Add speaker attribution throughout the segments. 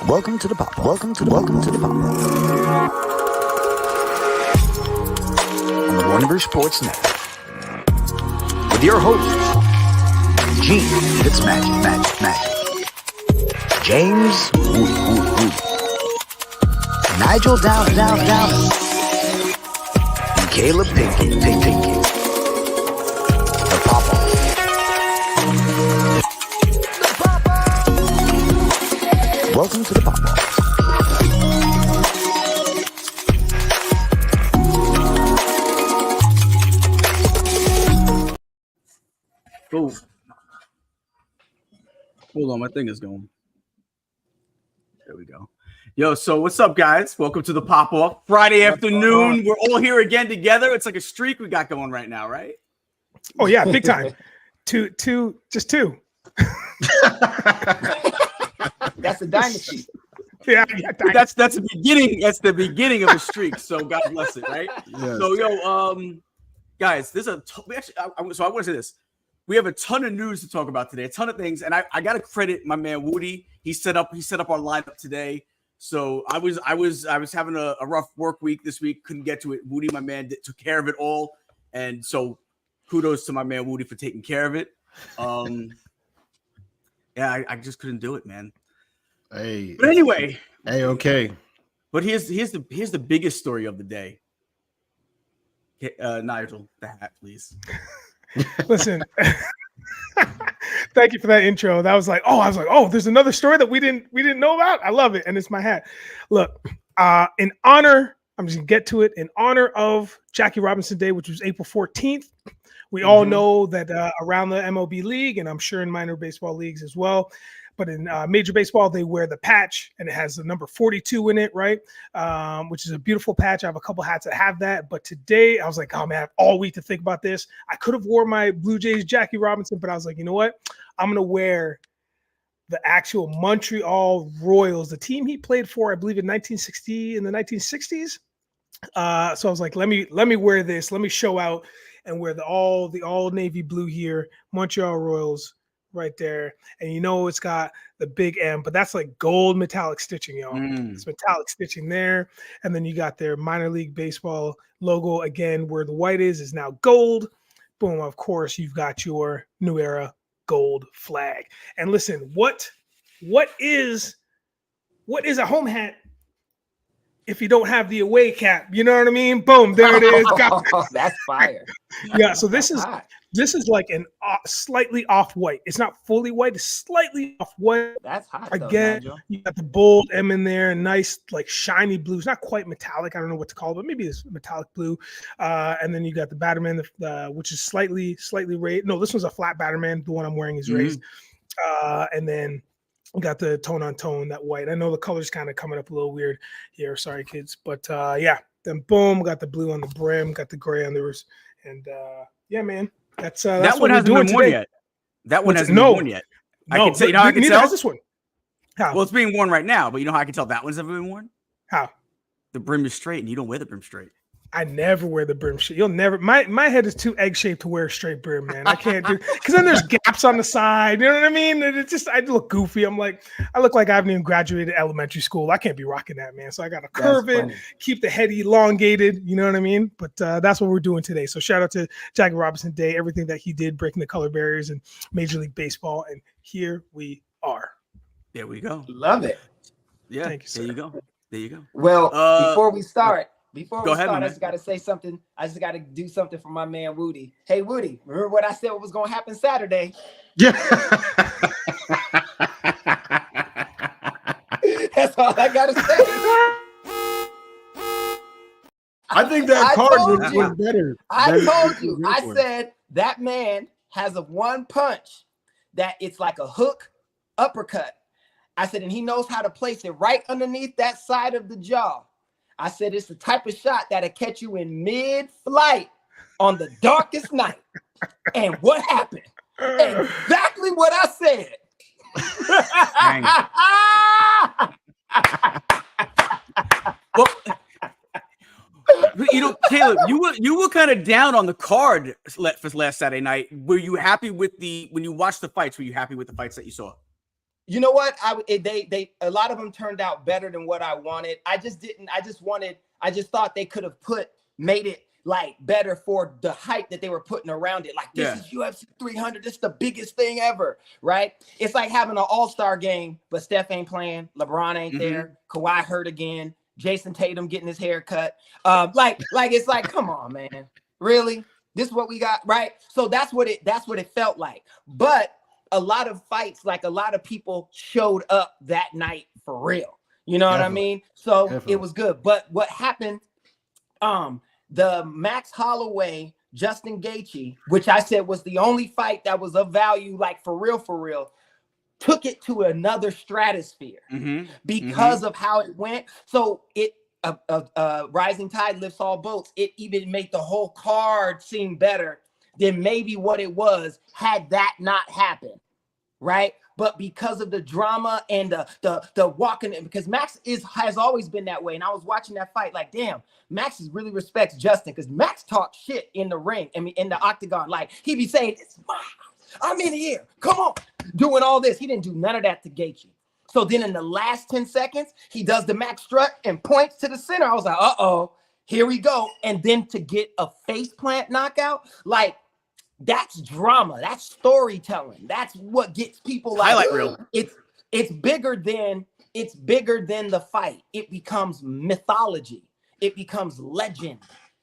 Speaker 1: Welcome to the pop. Welcome to the pop. On the Wonder Sports Network. With your hosts, genefitzmagic. James Wudi. Nigel down. And caleebpinkett. The Pop-Off. Welcome to the Pop-Off.
Speaker 2: Cool. Hold on, my thing is going. There we go. Yo, so what's up, guys? Welcome to the Pop-Off. Friday afternoon. We're all here again together. It's like a streak we got going right now, right?
Speaker 3: Oh yeah, big time. Just two.
Speaker 4: That's a dynasty.
Speaker 3: Yeah,
Speaker 2: that's the beginning. That's the beginning of a streak. So God bless it, right?
Speaker 5: Yes.
Speaker 2: So guys, there's I want to say this. We have a ton of news to talk about today, a ton of things, and I got to credit my man Wudi. He set up our lineup today. So I was having a rough work week this week, couldn't get to it. Wudi, my man, took care of it all, and so kudos to my man Wudi for taking care of it. Yeah, I just couldn't do it, man.
Speaker 5: Hey,
Speaker 2: but anyway,
Speaker 5: okay.
Speaker 2: But here's the biggest story of the day. Nigel, the hat, please.
Speaker 3: Listen, thank you for that intro. That was like, oh, there's another story that we didn't know about. I love it, and it's my hat. Look, in honor, I'm just gonna get to it. In honor of Jackie Robinson Day, which was April 14th, we all know that around the MLB league, and I'm sure in minor baseball leagues as well. But in Major Baseball, they wear the patch, and it has the number 42 in it, right? Which is a beautiful patch. I have a couple hats that have that. But today, I was like, oh, man, I have all week to think about this. I could have worn my Blue Jays Jackie Robinson, but I was like, you know what? I'm going to wear the actual Montreal Royals, the team he played for, I believe, in the 1960s. So I was like, let me wear this. Let me show out and wear the all navy blue here, Montreal Royals. Right there, and it's got the big M, but that's like gold metallic stitching, y'all. It's metallic stitching there, and then you got their minor league baseball logo again, where the white is now gold. Boom! Of course, you've got your new era gold flag. And listen, what is a home hat if you don't have the away cap? You know what I mean? Boom! There it is.
Speaker 4: That's fire.
Speaker 3: Yeah. So this is like an slightly off white. It's not fully white. It's slightly off white.
Speaker 4: That's hot.
Speaker 3: Again, you got the bold M in there, nice like shiny blue. It's not quite metallic. I don't know what to call it, but maybe it's metallic blue. And then you got the Batterman, which is slightly raised. No, this one's a flat Batterman. The one I'm wearing is raised. And then you got the tone on tone, that white. I know the color's kind of coming up a little weird here. Sorry, kids. But yeah, then boom, got the blue on the brim, got the gray on the wrist. And yeah, man. That's
Speaker 2: that one hasn't been worn yet. That one hasn't been worn yet. I can tell. You know how I can tell?
Speaker 3: Has this one. How?
Speaker 2: Well, it's being worn right now, but you know how I can tell that one's ever been worn?
Speaker 3: How?
Speaker 2: The brim is straight, and you don't wear the brim straight.
Speaker 3: I never wear the brim straight. You'll never. My head is too egg shaped to wear a straight brim, man. I can't do because then there's gaps on the side. You know what I mean? It's just I look goofy. I look like I haven't even graduated elementary school. I can't be rocking that, man. So I got to curve it, keep the head elongated. You know what I mean? But that's what we're doing today. So shout out to Jackie Robinson Day, everything that he did, breaking the color barriers in Major League Baseball, and here we are.
Speaker 2: There we go.
Speaker 4: Love it.
Speaker 2: Yeah.
Speaker 3: Thank you, sir.
Speaker 2: There you go.
Speaker 4: Well, before we start,
Speaker 2: man.
Speaker 4: I just got to say something. I just got to do something for my man Wudi. Hey, Wudi, remember what I said was going to happen Saturday?
Speaker 5: Yeah.
Speaker 4: That's all I got to say.
Speaker 5: I think that card was better.
Speaker 4: I told you. I said that man has a one punch that it's like a hook uppercut. I said, and he knows how to place it right underneath that side of the jaw. I said, it's the type of shot that'll catch you in mid-flight on the darkest night. And what happened? Exactly what I said.
Speaker 2: Well, Caleb, you were kind of down on the card for last Saturday night. Were you happy with when you watched the fights? Were you happy with the fights that you saw?
Speaker 4: You know what? They a lot of them turned out better than what I wanted. I just thought they could have made it like better for the hype that they were putting around it. Like, this is UFC 300. This is the biggest thing ever, right? It's like having an all-star game, but Steph ain't playing, LeBron ain't there, Kawhi hurt again, Jason Tatum getting his hair cut. Like it's like, come on, man, really? This is what we got, right? So that's what it felt like. But a lot of fights, like a lot of people showed up that night for real. You know what I mean? So it was good. But what happened? The Max Holloway, Justin Gaethje, which I said was the only fight that was of value, like for real, took it to another stratosphere because of how it went. So it rising tide lifts all boats. It even made the whole card seem better than maybe what it was had that not happened, right? But because of the drama and the walking, because Max has always been that way. And I was watching that fight like, damn, Max really respects Justin, because Max talks shit in the ring, I mean, in the octagon. Like, he be saying, it's mine, I'm in here, come on, doing all this. He didn't do none of that to Gaethje. So then in the last 10 seconds, he does the Max strut and points to the center. I was like, uh-oh, here we go. And then to get a face plant knockout, like, that's drama. That's storytelling. That's what gets people like,
Speaker 2: highlight reel.
Speaker 4: It's bigger than the fight. It becomes mythology. It becomes legend.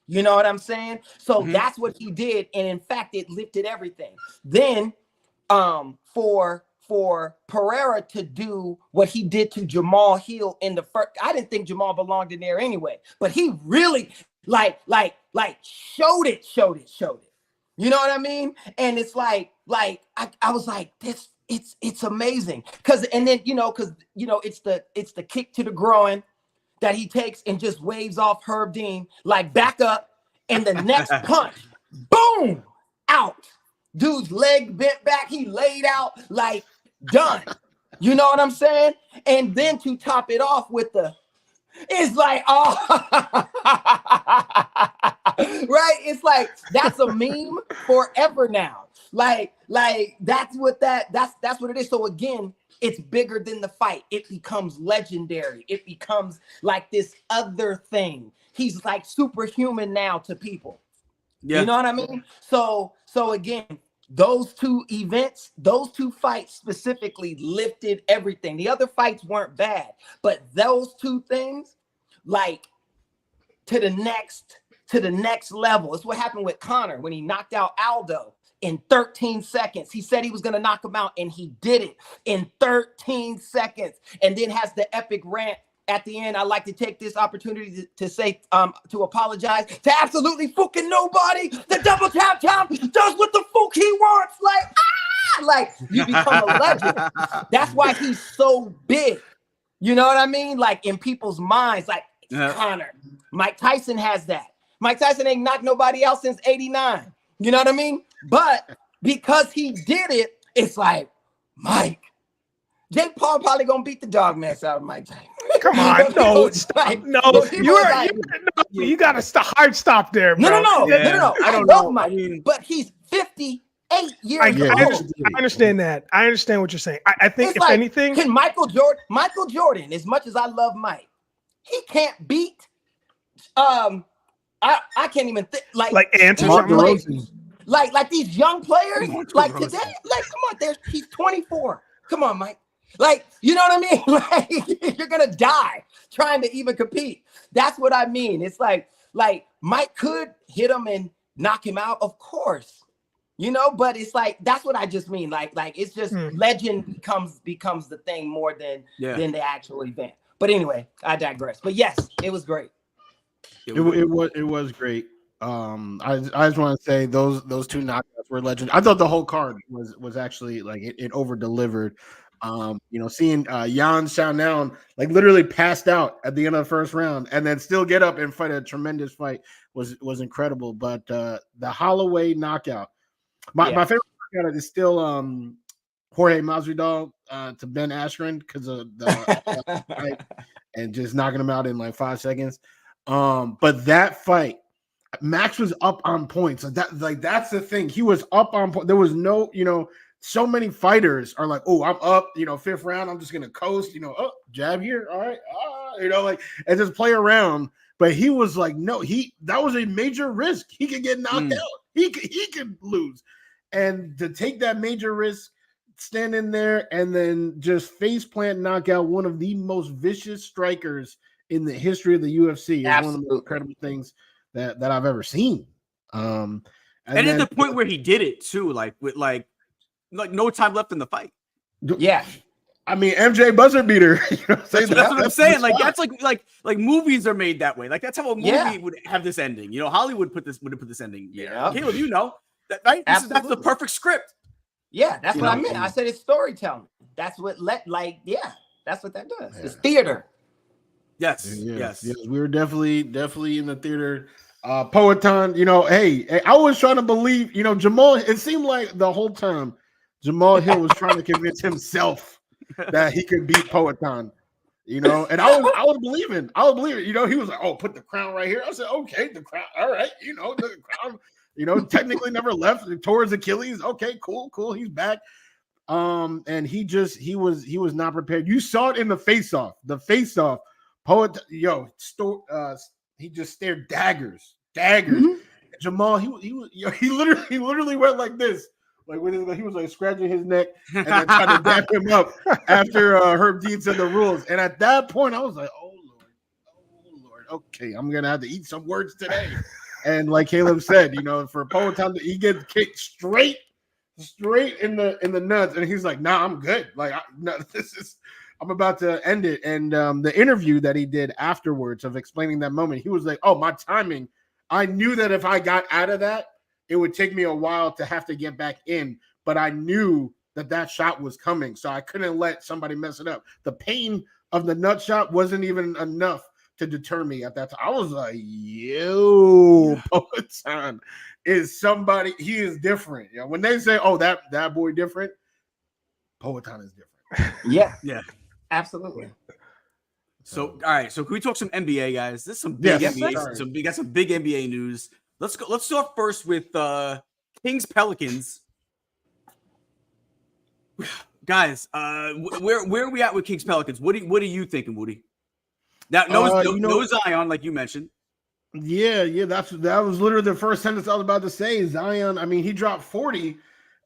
Speaker 4: You know what I'm saying? So that's what he did, and in fact, it lifted everything. Then, for Pereira to do what he did to Jamal Hill in the first, I didn't think Jamal belonged in there anyway, but he really like showed it. You know what I mean? And it's like I was like, this, it's amazing. Cause then it's the kick to the groin that he takes and just waves off Herb Dean, like, back up, and the next punch, boom, out. Dude's leg bent back, he laid out, like, done. You know what I'm saying? And then to top it off with it's like, oh, right? It's like, that's a meme forever now. Like that's what it is. So again, it's bigger than the fight. It becomes legendary. It becomes like this other thing. He's like superhuman now to people. Yeah. You know what I mean? So again, those two events, those two fights specifically lifted everything. The other fights weren't bad, but those two things, like, to the next level. It's what happened with Conor when he knocked out Aldo in 13 seconds. He said he was going to knock him out, and he did it in 13 seconds. And then has the epic rant at the end. I'd like to take this opportunity to say, to apologize to absolutely fucking nobody. The double tap does what the fuck he wants. Like, you become a legend. That's why he's so big. You know what I mean? Like, in people's minds, like, Conor. Mike Tyson has that. Mike Tyson ain't knocked nobody out since 89. You know what I mean? But because he did it, it's like, Mike. Jake Paul probably gonna beat the dog mess out of Mike Tyson.
Speaker 3: Come on, no, stop. No, you got to hard stop there, bro.
Speaker 4: No. I don't know, Mike, but he's 58 years old.
Speaker 3: I understand that. I understand what you're saying. I think it's, if anything,
Speaker 4: can Michael Jordan, as much as I love Mike, he can't beat. I can't even think like these young players like today. Like, come on, he's 24. Come on, Mike. Like, you know what I mean? Like, you're gonna die trying to even compete. That's what I mean. It's like Mike could hit him and knock him out, of course, you know. But it's like, that's what I just mean. Like it's just legend becomes the thing more than the actual event. But anyway, I digress. But yes, it was great.
Speaker 5: It was great. I just want to say those two knockouts were legend. I thought the whole card was actually like it over delivered. Seeing Jan Xiaonan like literally passed out at the end of the first round and then still get up and fight a tremendous fight was incredible. But the Holloway knockout, my favorite knockout is still Jorge Masvidal to Ben Askren because of the fight and just knocking him out in like 5 seconds. But that fight, Max was up on points. So that's the thing. He was up on point. There was no, so many fighters are like, oh, I'm up, fifth round, I'm just gonna coast, oh, jab here, all right, like, and just play around. But he was like, no, that was a major risk. He could get knocked out. He could lose, and to take that major risk, stand in there, and then just face plant knock out one of the most vicious strikers in the history of the UFC is one of the most incredible things that I've ever seen. And
Speaker 2: then, at the point where he did it too, like with like no time left in the fight.
Speaker 4: Yeah.
Speaker 5: I mean, MJ buzzer beater.
Speaker 2: That's what I'm saying. Like that's like movies are made that way. Like that's how a movie would have this ending. Hollywood would have put this ending. Yeah, Caleb, that, right? That's the perfect script.
Speaker 4: Yeah, that's what I meant. I said it's storytelling. That's what that's what that does. It's theater.
Speaker 2: Yes.
Speaker 5: We were definitely in the theater. Poetan, hey, I was trying to believe, Jamal. It seemed like the whole time Jamal Hill was trying to convince himself that he could beat Poetan, and I was believing. He was like, "Oh, put the crown right here." I said, "Okay, the crown. All right, the crown. Technically never left towards Achilles. Okay, cool. He's back." And he was not prepared. You saw it in the face-off. He just stared daggers. Mm-hmm. Jamal, he literally went like this. Like he was like scratching his neck and then trying to dap him up after Herb Dean said the rules. And at that point, I was like, "Oh Lord, okay, I'm gonna have to eat some words today." And like Caleb said, for Poetan, he gets kicked straight in the nuts, and he's like, "Nah, I'm good. Like, I'm about to end it." And the interview that he did afterwards of explaining that moment, he was like, "Oh, my timing. I knew that if I got out of that, it would take me a while to have to get back in, but I knew that shot was coming, so I couldn't let somebody mess it up. The pain of the nut shot wasn't even enough to deter me at that time." I was like, "Yo, Poetan is somebody. He is different." When they say, "Oh, that boy different," Poetan is different.
Speaker 4: Yeah, absolutely.
Speaker 2: So, all right. So, can we talk some NBA, guys? This is some big NBA. We got some big NBA news. Let's go. Let's start first with Kings Pelicans. Guys, where are we at with Kings Pelicans? What are you thinking, Woody? Now, no Zion, like you mentioned.
Speaker 5: Yeah, that was literally the first sentence I was about to say. Zion, I mean, he dropped 40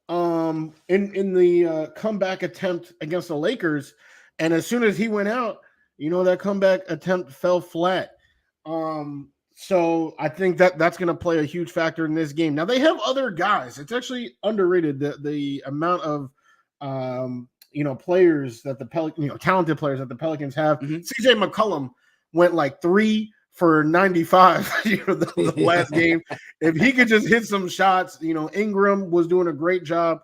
Speaker 5: in the comeback attempt against the Lakers, and as soon as he went out, that comeback attempt fell flat. So I think that's going to play a huge factor in this game. Now they have other guys. It's actually underrated the amount of players that the talented players that the Pelicans have. Mm-hmm. CJ McCollum went like 3 for 95 the last game. If he could just hit some shots, Ingram was doing a great job.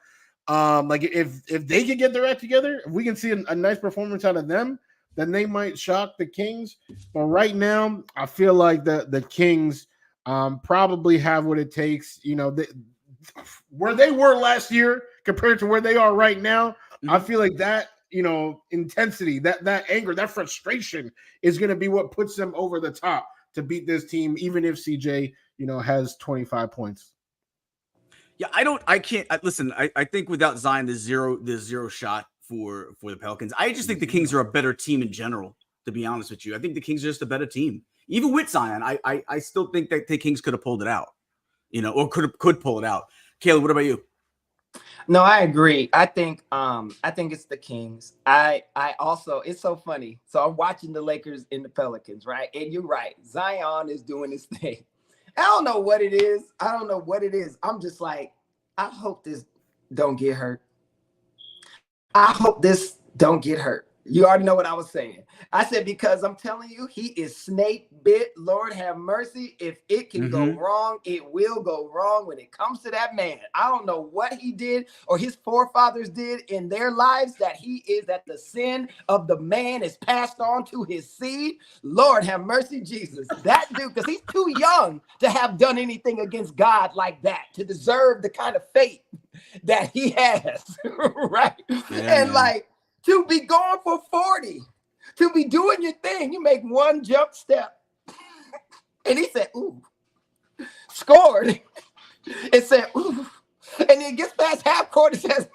Speaker 5: Like if they could get their act together, if we can see a nice performance out of them, then they might shock the Kings. But right now, I feel like the Kings probably have what it takes. Where they were last year compared to where they are right now, mm-hmm. I feel like that intensity, that anger, that frustration is going to be what puts them over the top to beat this team, even if CJ has 25 points.
Speaker 2: Yeah, I can't listen. I think without Zion, there's zero shot for the Pelicans. I just think the Kings are a better team in general, to be honest with you. I think the Kings are just a better team. Even with Zion, I still think that the Kings could have pulled it out, or could pull it out. Caleb, what about you?
Speaker 4: No, I agree. I think it's the Kings. I also, it's so funny. So I'm watching the Lakers and the Pelicans, right? And you're right. Zion is doing his thing. I don't know what it is. I'm just like, I hope this don't get hurt. You already know what I was saying. I said, because I'm telling you, he is snake bit. Lord have mercy. If it can go wrong, it will go wrong when it comes to that man. I don't know what he did or his forefathers did in their lives that the sin of the man is passed on to his seed. Lord have mercy, Jesus. That dude, because he's too young to have done anything against God like that, to deserve the kind of fate that he has, right? Yeah, and like, to be going for 40, to be doing your thing, you make one jump step. And he said, ooh, scored. It said, ooh. And then it gets past half court, it says,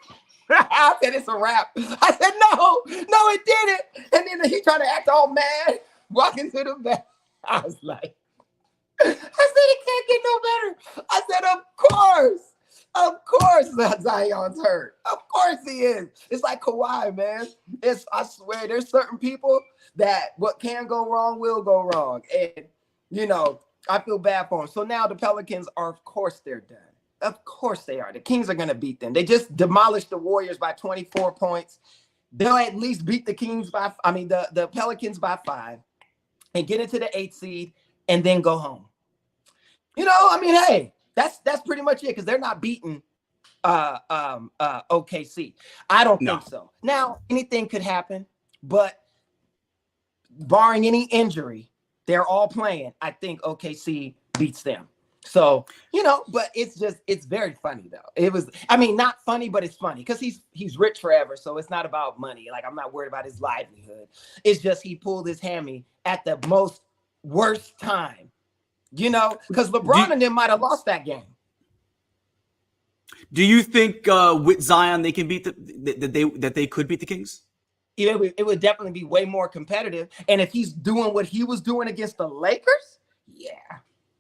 Speaker 4: I said it's a wrap. I said no, it didn't. And then he tried to act all mad, walking to the back. I was like, I said it can't get no better. I said, of course, Zion's hurt. Of course he is. It's like Kawhi, man. I swear, there's certain people that what can go wrong will go wrong, and I feel bad for them. So now the Pelicans are, of course, they're done. Of course they are. The Kings are going to beat them. They just demolished the Warriors by 24 points. They'll at least beat the Pelicans by 5 and get into the 8th seed and then go home. Hey, that's pretty much it because they're not beating OKC. I don't think so. Now, anything could happen, but barring any injury, they're all playing. I think OKC beats them. So, but it's very funny though. It was, not funny, but it's funny because he's rich forever. So it's not about money. Like, I'm not worried about his livelihood. It's just he pulled his hammy at the most worst time, because LeBron and them might have lost that game.
Speaker 2: Do you think with Zion they can beat that they could beat the Kings?
Speaker 4: It would definitely be way more competitive. And if he's doing what he was doing against the Lakers, yeah.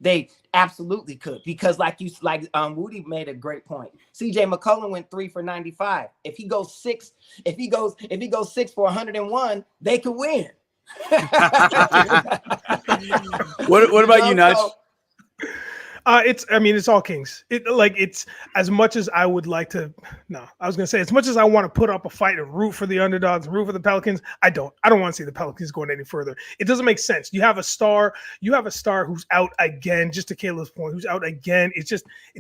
Speaker 4: They absolutely could, because Woody made a great point. CJ McCollum went 3 for 95. If he goes 6 for 101, they could win.
Speaker 2: What about you, Nudge?
Speaker 3: It's all Kings. It's as much as I would like to. No, I was gonna say as much as I want to put up a fight and root for the underdogs, root for the Pelicans. I don't want to see the Pelicans going any further. It doesn't make sense. You have a star who's out again. Just to Caleb's point, who's out again. It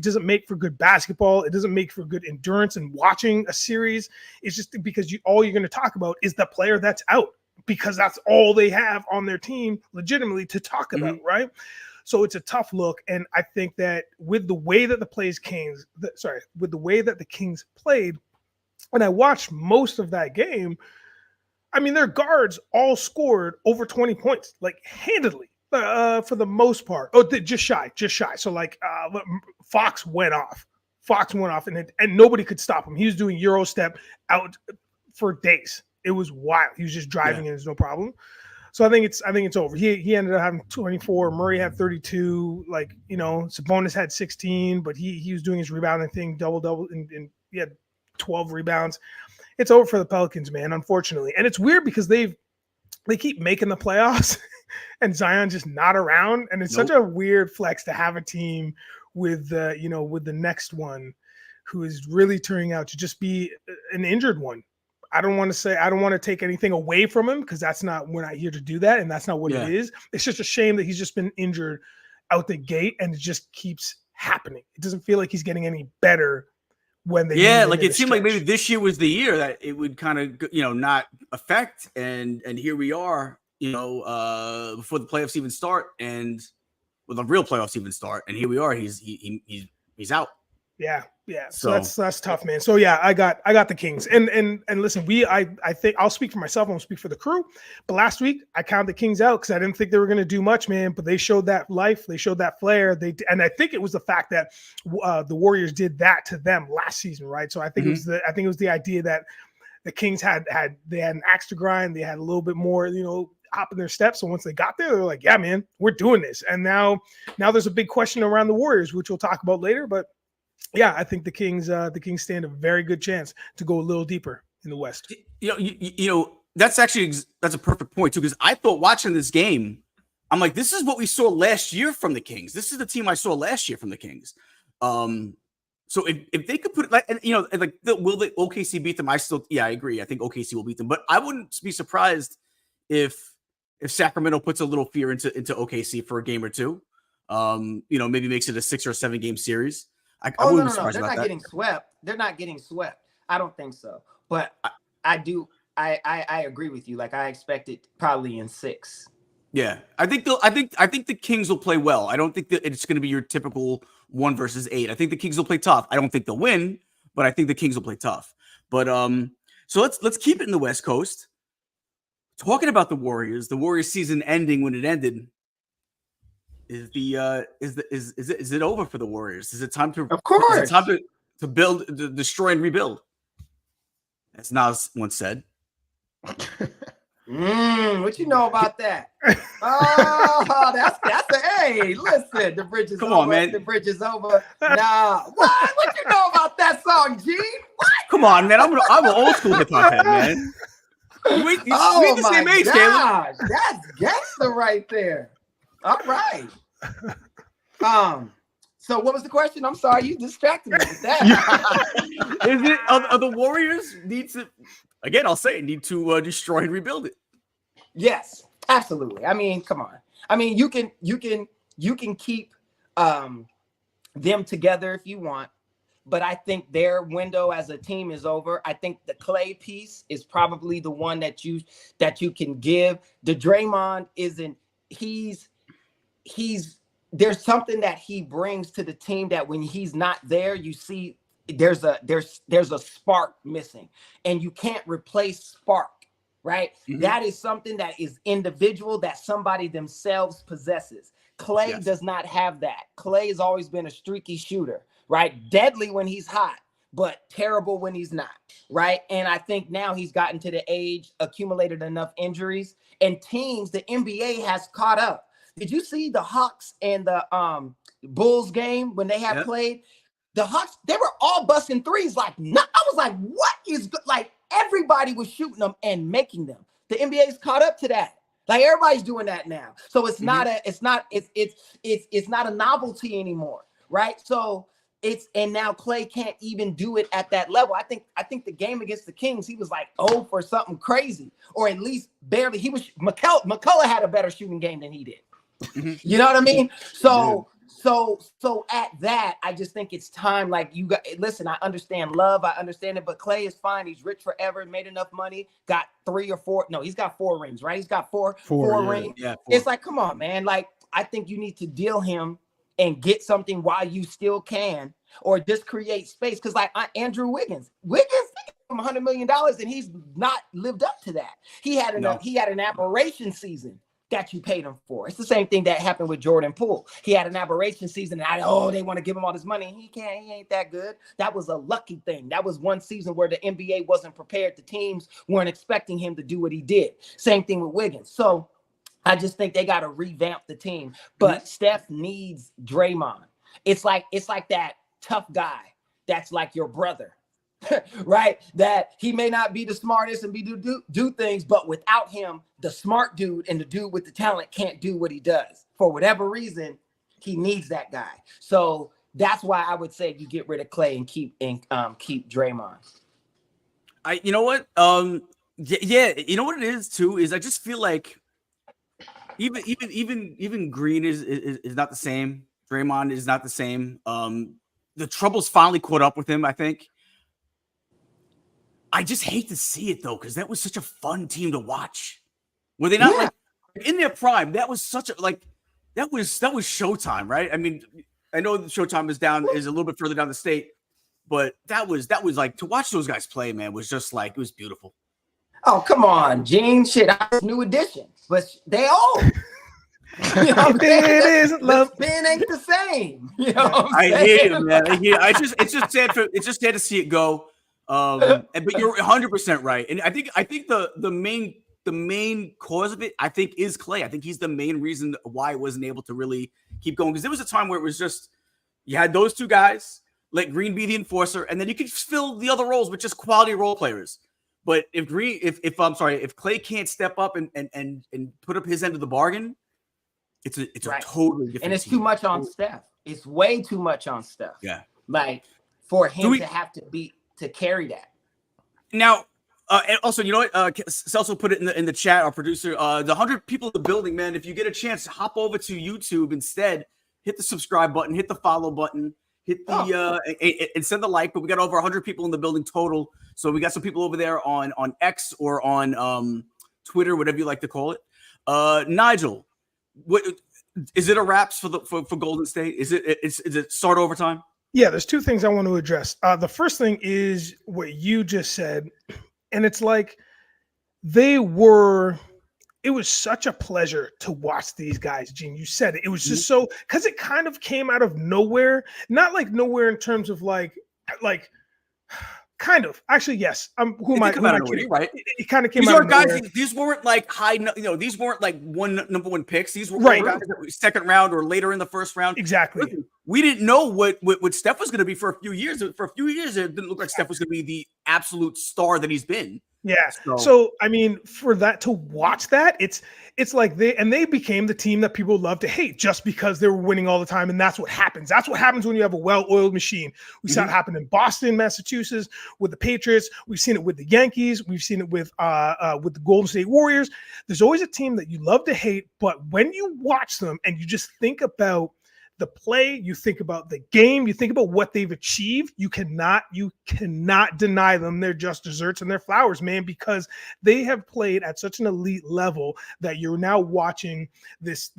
Speaker 3: doesn't make for good basketball. It doesn't make for good endurance and watching a series. It's just because all you're going to talk about is the player that's out, because that's all they have on their team legitimately to talk about, right? So it's a tough look, and I think that with the way that the Kings played, and I watched most of that game, their guards all scored over 20 points, like handedly, for the most part. Oh, just shy. So Fox went off, and nobody could stop him. He was doing Euro step out for days. It was wild. He was just driving, and there's no problem. So I think it's over. He ended up having 24. Murray had 32. Sabonis had 16, but he was doing his rebounding thing, double, and he had 12 rebounds. It's over for the Pelicans, man, unfortunately. And it's weird because they keep making the playoffs, and Zion's just not around. And it's such a weird flex to have a team with the next one who is really turning out to just be an injured one. I don't want to take anything away from him, because we're not here to do that. And that's not what it is. It's just a shame that he's just been injured out the gate, and it just keeps happening. It doesn't feel like he's getting any better when they. Yeah.
Speaker 2: It seemed like maybe this year was the year that it would kind of, not affect. And here we are, before the playoffs even start, and the real playoffs even start. And here we are. He's out.
Speaker 3: Yeah. So that's tough, man. So yeah, I got the Kings. And listen, I think I'll speak for myself. I won't speak for the crew. But last week I counted the Kings out because I didn't think they were going to do much, man. But they showed that life. They showed that flair. And I think it was the fact that the Warriors did that to them last season, right? So I think it was the idea that the Kings had an axe to grind. They had a little bit more, hop in their steps. So once they got there, they're like, yeah, man, we're doing this. And now there's a big question around the Warriors, which we'll talk about later. But yeah, I think the Kings stand a very good chance to go a little deeper in the West.
Speaker 2: That's a perfect point too, because I thought watching this game, I'm like, this is what we saw last year from the Kings. This is the team I saw last year from the Kings. So if they could put it will the OKC beat them? I agree. I think OKC will beat them, but I wouldn't be surprised if Sacramento puts a little fear into OKC for a game or two. Maybe makes it a 6 or 7 game series.
Speaker 4: No. They're not getting swept. They're not getting swept. I don't think so. But I do. I agree with you. Like, I expect it probably in 6.
Speaker 2: Yeah, I think the Kings will play well. I don't think that it's going to be your typical 1 versus 8. I think the Kings will play tough. I don't think they'll win, but I think the Kings will play tough. But so let's keep it in the West Coast. Talking about the Warriors season ending when it ended. Is it over for the Warriors? Is it time to?
Speaker 4: Of course.
Speaker 2: Is it time to build, to destroy, and rebuild? as Nas once said.
Speaker 4: What you know about that? Oh, that's a hey. Listen, the bridge is
Speaker 2: Come
Speaker 4: over.
Speaker 2: on, man.
Speaker 4: The bridge is over. Nah, what you know about that song, Gene? What?
Speaker 2: Come on, man. I'm an old school hip hop head, man. We ain't the same age, Caitlyn.
Speaker 4: That's gangster right there. All right. So what was the question? I'm sorry, you distracted me with that.
Speaker 2: Is it are the Warriors need to? Again, I'll say it, need to destroy and rebuild it.
Speaker 4: Yes, absolutely. I mean, come on. I mean, you can keep them together if you want, but I think their window as a team is over. I think the Clay piece is probably the one that you can give. The Draymond isn't. He's there's something that he brings to the team that when he's not there, you see there's a spark missing, and you can't replace spark, right? Mm-hmm. That is something that is individual, that somebody themselves possesses. Clay does not have that. Clay has always been a streaky shooter, right? Deadly when he's hot, but terrible when he's not, right? And I think now he's gotten to the age, accumulated enough injuries, and teams, the NBA has caught up. Did you see the Hawks and the Bulls game when they had played? The Hawks, they were all busting threes. I was like, what is good? Like, everybody was shooting them and making them. The NBA's caught up to that. Like, everybody's doing that now. So it's not a novelty anymore, right? So and now Clay can't even do it at that level. I think the game against the Kings, he was like, oh, for something crazy, or at least barely. McCullough had a better shooting game than he did. You know what I mean? So at that, I just think it's time. Like, listen, I understand love. I understand it, but Clay is fine. He's rich forever, made enough money, got 3 or 4. No, he's got 4 rings, right? He's got four rings. Yeah, 4. It's like, come on, man. Like, I think you need to deal him and get something while you still can, or just create space. Cause like Andrew Wiggins from $100 million, and he's not lived up to that. He had an aberration season that you paid him for. It's the same thing that happened with Jordan Poole. He had an aberration season, and they want to give him all this money. He ain't that good. That was a lucky thing. That was one season where the NBA wasn't prepared. The teams weren't expecting him to do what he did. Same thing with Wiggins. So I just think they got to revamp the team. But Steph needs Draymond. It's like that tough guy that's like your brother. Right, that he may not be the smartest and do things, but without him, the smart dude and the dude with the talent can't do what he does. For whatever reason, he needs that guy. So that's why I would say you get rid of Clay and keep Draymond.
Speaker 2: You know what? You know what it is too is I just feel like even Green is not the same. Draymond is not the same. The trouble's finally caught up with him, I think. I just hate to see it though, because that was such a fun team to watch. Were they not like in their prime? That was such a that was Showtime, right? I mean, I know Showtime is a little bit further down the state, but that was like to watch those guys play, man, was just like it was beautiful.
Speaker 4: Oh, come on, Gene. Shit, I was New Edition, but they all. You know, the spin ain't the same. You know what I'm saying?
Speaker 2: I hear you, man. It's just sad to see it go. But you're 100% right, and I think the main cause of it, I think, is Clay. I think he's the main reason why it wasn't able to really keep going, because there was a time where it was just you had those two guys, let Green be the enforcer, and then you could fill the other roles with just quality role players. But if Clay can't step up and put up his end of the bargain, it's a totally different.
Speaker 4: And it's
Speaker 2: team.
Speaker 4: Too much on Steph. It's way too much on Steph.
Speaker 2: Yeah,
Speaker 4: like for him to have to carry that.
Speaker 2: Now, and also, you know what? Celso put it in the chat. Our producer, the 100 people in the building, man. If you get a chance, hop over to YouTube instead. Hit the subscribe button. Hit the follow button. Hit the and send the like. But we got over 100 people in the building total. So we got some people over there on X or on Twitter, whatever you like to call it. Nigel, what is it? A wraps for Golden State? Is it start overtime?
Speaker 3: Yeah, there's 2 things I want to address. The first thing is what you just said, and it's like it was such a pleasure to watch these guys, Gene. You said it. It was just so, because it kind of came out of nowhere, not like nowhere in terms of like Kind of. Actually, yes. Who am I kidding?
Speaker 2: Right.
Speaker 3: It kind of came
Speaker 2: These
Speaker 3: out
Speaker 2: are guys.
Speaker 3: nowhere.
Speaker 2: These weren't like these weren't like number one picks. These were
Speaker 3: right.
Speaker 2: guys that were second round or later in the first round.
Speaker 3: Exactly.
Speaker 2: Listen, we didn't know what Steph was going to be for a few years. For a few years, it didn't look like Steph was going to be the absolute star that he's been.
Speaker 3: Yeah. So I mean, for that to watch that, it's like they became the team that people love to hate just because they were winning all the time, and that's what happens. That's what happens when you have a well-oiled machine. We saw it happen in Boston, Massachusetts, with the Patriots. We've seen it with the Yankees. We've seen it with the Golden State Warriors. There's always a team that you love to hate, but when you watch them and you just think about the play, you think about the game, you think about what they've achieved, you cannot deny them their just desserts and their flowers, man, because they have played at such an elite level that you're now watching this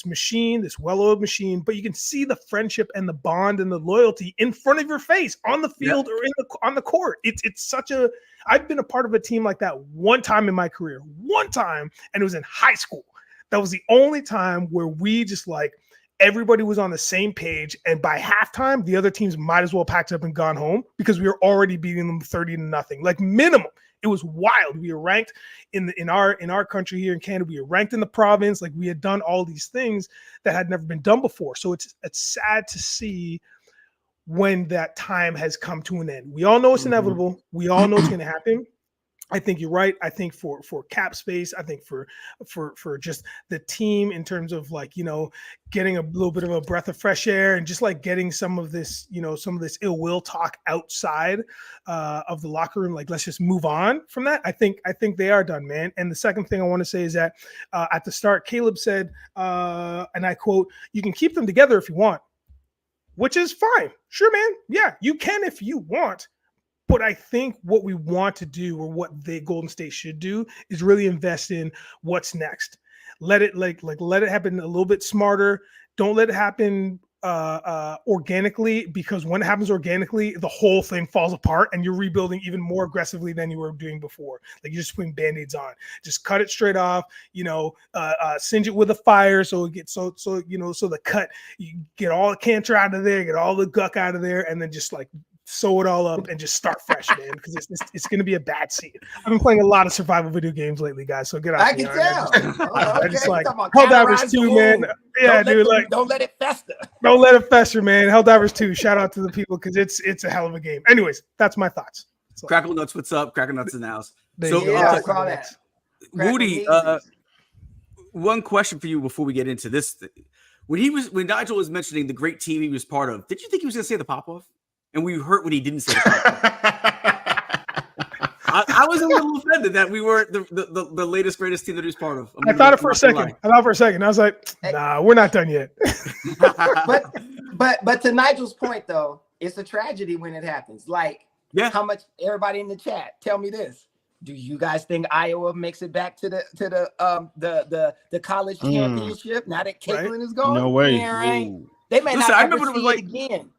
Speaker 3: machine, this well-oiled machine, but you can see the friendship and the bond and the loyalty in front of your face on the field or on the court. It's such a I've been a part of a team like that one time in my career, and it was in high school. That was the only time where we just like everybody was on the same page, and by halftime, the other teams might as well packed up and gone home because we were already beating them 30-0, like minimum. It was wild. We were ranked in our country here in Canada. We were ranked in the province. Like we had done all these things that had never been done before. So it's sad to see when that time has come to an end. We all know it's inevitable. We all know it's going to happen. I think you're right. I think for cap space, I think for just the team in terms of like, getting a little bit of a breath of fresh air and just like getting some of this ill will talk outside of the locker room. Like, let's just move on from that. I think they are done, man. And the second thing I want to say is that at the start, Caleb said, and I quote, "You can keep them together if you want," which is fine. Sure, man. Yeah, you can if you want. But I think what we want to do, or what the Golden State should do, is really invest in what's next. Let it let it happen a little bit smarter. Don't let it happen organically, because when it happens organically, the whole thing falls apart and you're rebuilding even more aggressively than you were doing before. Like you're just putting band-aids on. Just cut it straight off, singe it with a fire so it gets so the cut, you get all the cancer out of there, get all the guck out of there, and then just like sew it all up and just start fresh, man, because it's going to be a bad scene. I've been playing a lot of survival video games lately, guys, so get out.
Speaker 4: I can tell.
Speaker 3: I just like Helldivers 2, man. Yeah, dude,
Speaker 4: don't let it fester.
Speaker 3: Don't let it fester, man. Helldivers 2. Shout out to the people because it's a hell of a game. Anyways, that's my thoughts.
Speaker 2: Crackle Nuts, what's up? Crackle Nuts in the house.
Speaker 4: So I saw that.
Speaker 2: Woody, one question for you before we get into this. When Nigel was mentioning the great team he was part of, did you think he was going to say the Popoff? And we hurt when he didn't say I was a little offended that we were the latest, greatest team that he was part of.
Speaker 3: I thought for a second. I was like, nah, we're not done yet.
Speaker 4: but to Nigel's point, though, it's a tragedy when it happens. Like, how much everybody in the chat, tell me this. Do you guys think Iowa makes it back to the college championship now that Caitlyn is gone?
Speaker 5: No way.
Speaker 4: They may not ever see it again.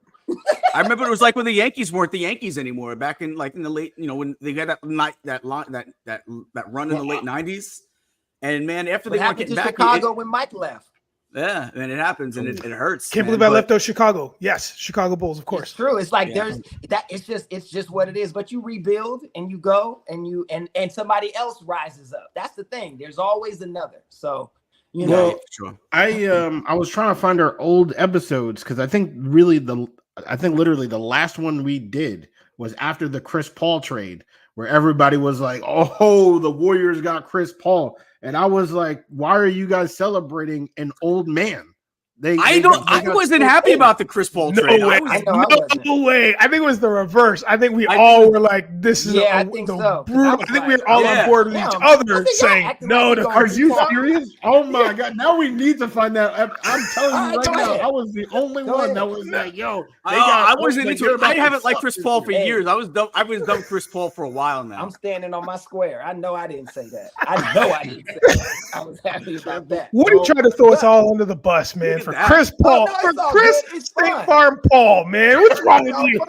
Speaker 2: I remember it was like when the Yankees weren't the Yankees anymore back in the late, when they had that run in the late 90s. And man, after they weren't getting back,
Speaker 4: Chicago when Mike left.
Speaker 2: Yeah, and it happens and it hurts.
Speaker 3: Can't believe I left those Chicago. Yes, Chicago Bulls, of course.
Speaker 4: It's true. It's like there's that. It's just what it is. But you rebuild and you go and somebody else rises up. That's the thing. There's always another. So.
Speaker 2: Sure.
Speaker 5: I was trying to find our old episodes because I think literally the last one we did was after the Chris Paul trade, where everybody was like, "Oh, the Warriors got Chris Paul," and I was like, "Why are you guys celebrating an old man?"
Speaker 2: I wasn't happy about the Chris Paul trade.
Speaker 3: No way. I think it was the reverse. I think we all were like, "This is
Speaker 4: I think so.
Speaker 3: Brutal." I think we were all on board with each other saying, "No,
Speaker 5: are you serious?" Oh my god! Now we need to find that. I'm telling you right now, I was the only one that was like, "Yo."
Speaker 2: I wasn't into it. I haven't liked Chris Paul for years. I was done with Chris Paul for a while now.
Speaker 4: I'm standing on my square. I know I didn't say that. I was happy about that.
Speaker 3: What are you trying to throw us all under the bus, man? For Chris Paul, State Farm Paul, man. What's wrong with you?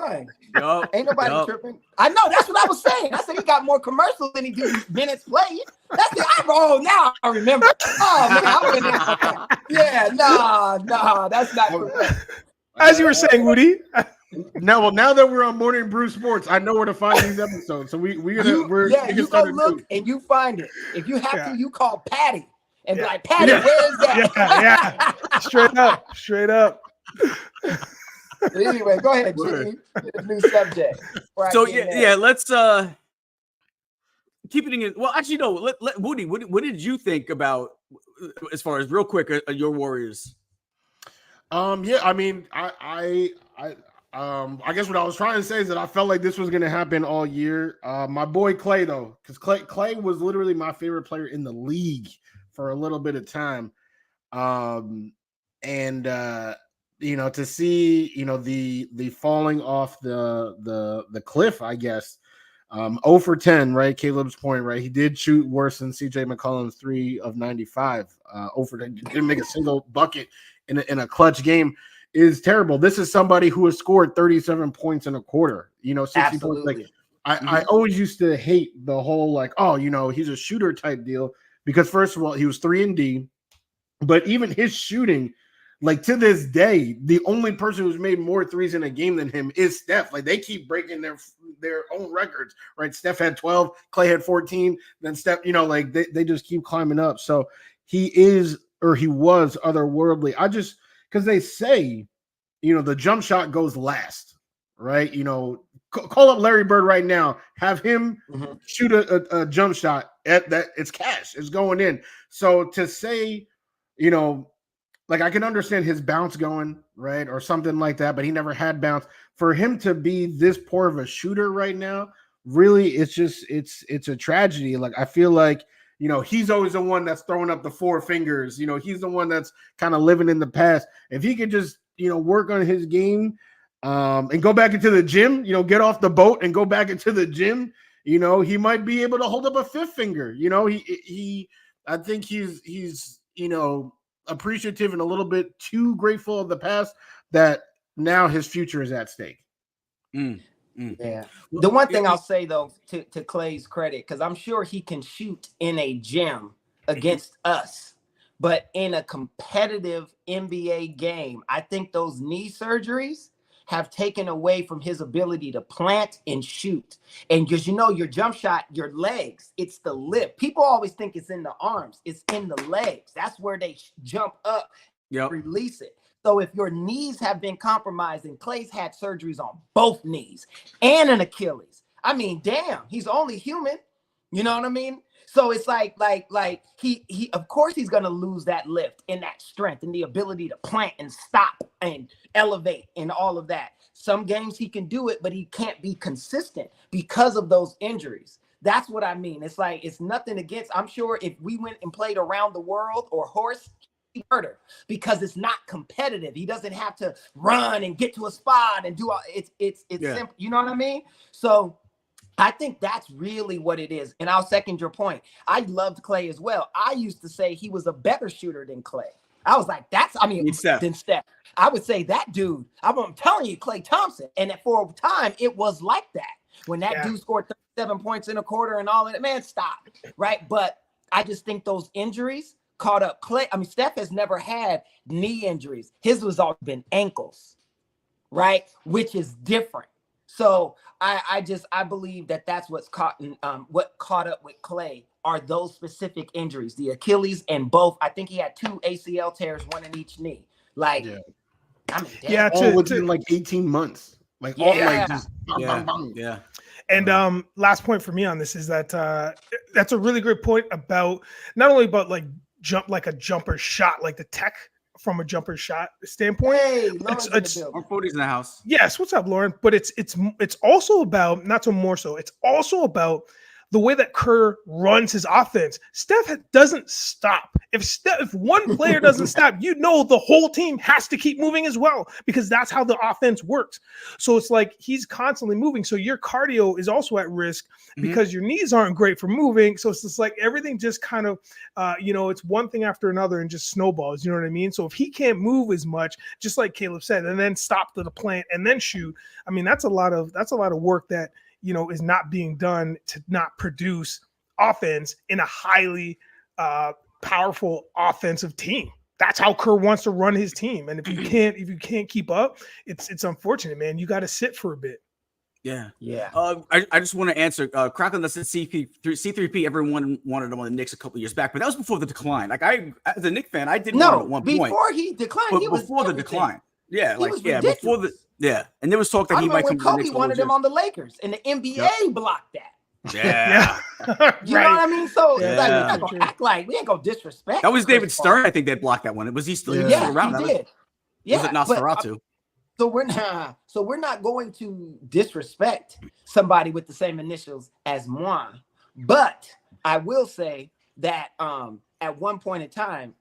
Speaker 4: Ain't nobody tripping. I know, that's what I was saying. I said he got more commercials than he do minutes played. That's the now I remember. Oh man, I went in. Yeah, nah, that's not correct.
Speaker 3: As you were saying, Woody.
Speaker 5: Now that we're on Morning Brew Sports, I know where to find these episodes. So
Speaker 4: you go look and you find it. If you have to, you call Patty and be like, Patty, where's that?
Speaker 3: Straight up.
Speaker 4: Anyway, go ahead, Jimmy. New subject.
Speaker 2: So let's keep it in. Well, actually, no. Let Woody. What did you think about, as far as real quick, your Warriors?
Speaker 5: I mean, I guess what I was trying to say is that I felt like this was going to happen all year. My boy Clay, though, because Clay was literally my favorite player in the league for a little bit of time. To see, the falling off the cliff, I guess. 0 for 10, right? Caleb's point, right? He did shoot worse than CJ McCollum's 3 of 95. 0 for 10, didn't make a single bucket in a clutch game. Is terrible. This is somebody who has scored 37 points in a quarter, 60
Speaker 4: Absolutely.
Speaker 5: points. Like I always used to hate the whole he's a shooter type deal, because first of all, he was 3-and-D, but even his shooting, like to this day, the only person who's made more threes in a game than him is Steph. Like they keep breaking their own records, right? Steph had 12, Clay had 14, then Steph, they just keep climbing up. So he was otherworldly. Because they say, the jump shot goes last, right? Call up Larry Bird right now, have him shoot a jump shot at that. It's cash, it's going in. So to say, I can understand his bounce going, right, or something like that, but he never had bounce. For him to be this poor of a shooter right now, really, it's a tragedy. Like I feel like, he's always the one that's throwing up the 4 fingers. He's the one that's kind of living in the past. If he could just, work on his game and go back into the gym, get off the boat and go back into the gym, he might be able to hold up a 5th finger. I think he's appreciative and a little bit too grateful of the past that now his future is at stake.
Speaker 4: Yeah. The one thing I'll say though, to Clay's credit, because I'm sure he can shoot in a gym against us, but in a competitive NBA game, I think those knee surgeries have taken away from his ability to plant and shoot. And because your jump shot, your legs, it's the lip. People always think it's in the arms. It's in the legs. That's where they jump up, release it. So if your knees have been compromised, and Clay's had surgeries on both knees and an Achilles, I mean, damn, he's only human. You know what I mean? So it's like he of course he's gonna lose that lift and that strength and the ability to plant and stop and elevate and all of that. Some games he can do it, but he can't be consistent because of those injuries. That's what I mean. It's like, it's nothing against, I'm sure if we went and played around the world or horse, murder, because it's not competitive. He doesn't have to run and get to a spot and do all it's simple. You know what I mean? So I think that's really what it is. And I'll second your point. I loved Clay as well. I used to say he was a better shooter than Clay. I was like, than Steph. I would say that dude, I'm telling you, Klay Thompson. And for a time, it was like that. When that dude scored 37 points in a quarter and all of that, man, stop. Right? But I just think those injuries caught up. Steph has never had knee injuries. His was all been ankles, right? Which is different. So I believe that's what caught up with Clay are those specific injuries, the Achilles and both. I think he had 2 ACL tears, 1 in each knee. Within
Speaker 5: like 18 months. Bang.
Speaker 3: And last point for me on this is that that's a really great point about not only about like a jumper shot, like the tech from a jumper shot standpoint.
Speaker 4: Hey,
Speaker 2: it's our 40s in the house.
Speaker 3: Yes, what's up, Lauren? But it's also about, not so more so, it's also about the way that Kerr runs his offense. Steph doesn't stop. If one player doesn't stop, the whole team has to keep moving as well, because that's how the offense works. So it's like he's constantly moving. So your cardio is also at risk because your knees aren't great for moving. So it's just like everything just kind of, it's one thing after another and just snowballs. You know what I mean? So if he can't move as much, just like Caleb said, and then stop to the plant and then shoot, I mean, that's a lot of work that, is not being done to not produce offense in a highly powerful offensive team. that's how Kerr wants to run his team. And if you can't keep up, it's unfortunate, man. You got to sit for a bit.
Speaker 2: Yeah.
Speaker 4: I
Speaker 2: just want to answer. Cracklin that said C3P. Everyone wanted him on the Knicks a couple years back, but that was before the decline. Like as a Knicks fan, I didn't want him at one point.
Speaker 4: Before he declined, he was
Speaker 2: before the decline. Yeah,
Speaker 4: he was ridiculous.
Speaker 2: Before the and there was talk that he might come to the Knicks.
Speaker 4: Kobe wanted him on the Lakers, and the NBA blocked that.
Speaker 2: Yeah.
Speaker 4: You know what I mean? So like, we're not gonna act like we ain't gonna disrespect.
Speaker 2: That was David Stern, I think, that blocked that one. Was he still, around?
Speaker 4: He did.
Speaker 2: Was it Nosferatu?
Speaker 4: So we're not going to disrespect somebody with the same initials as moi. But I will say that at one point in time,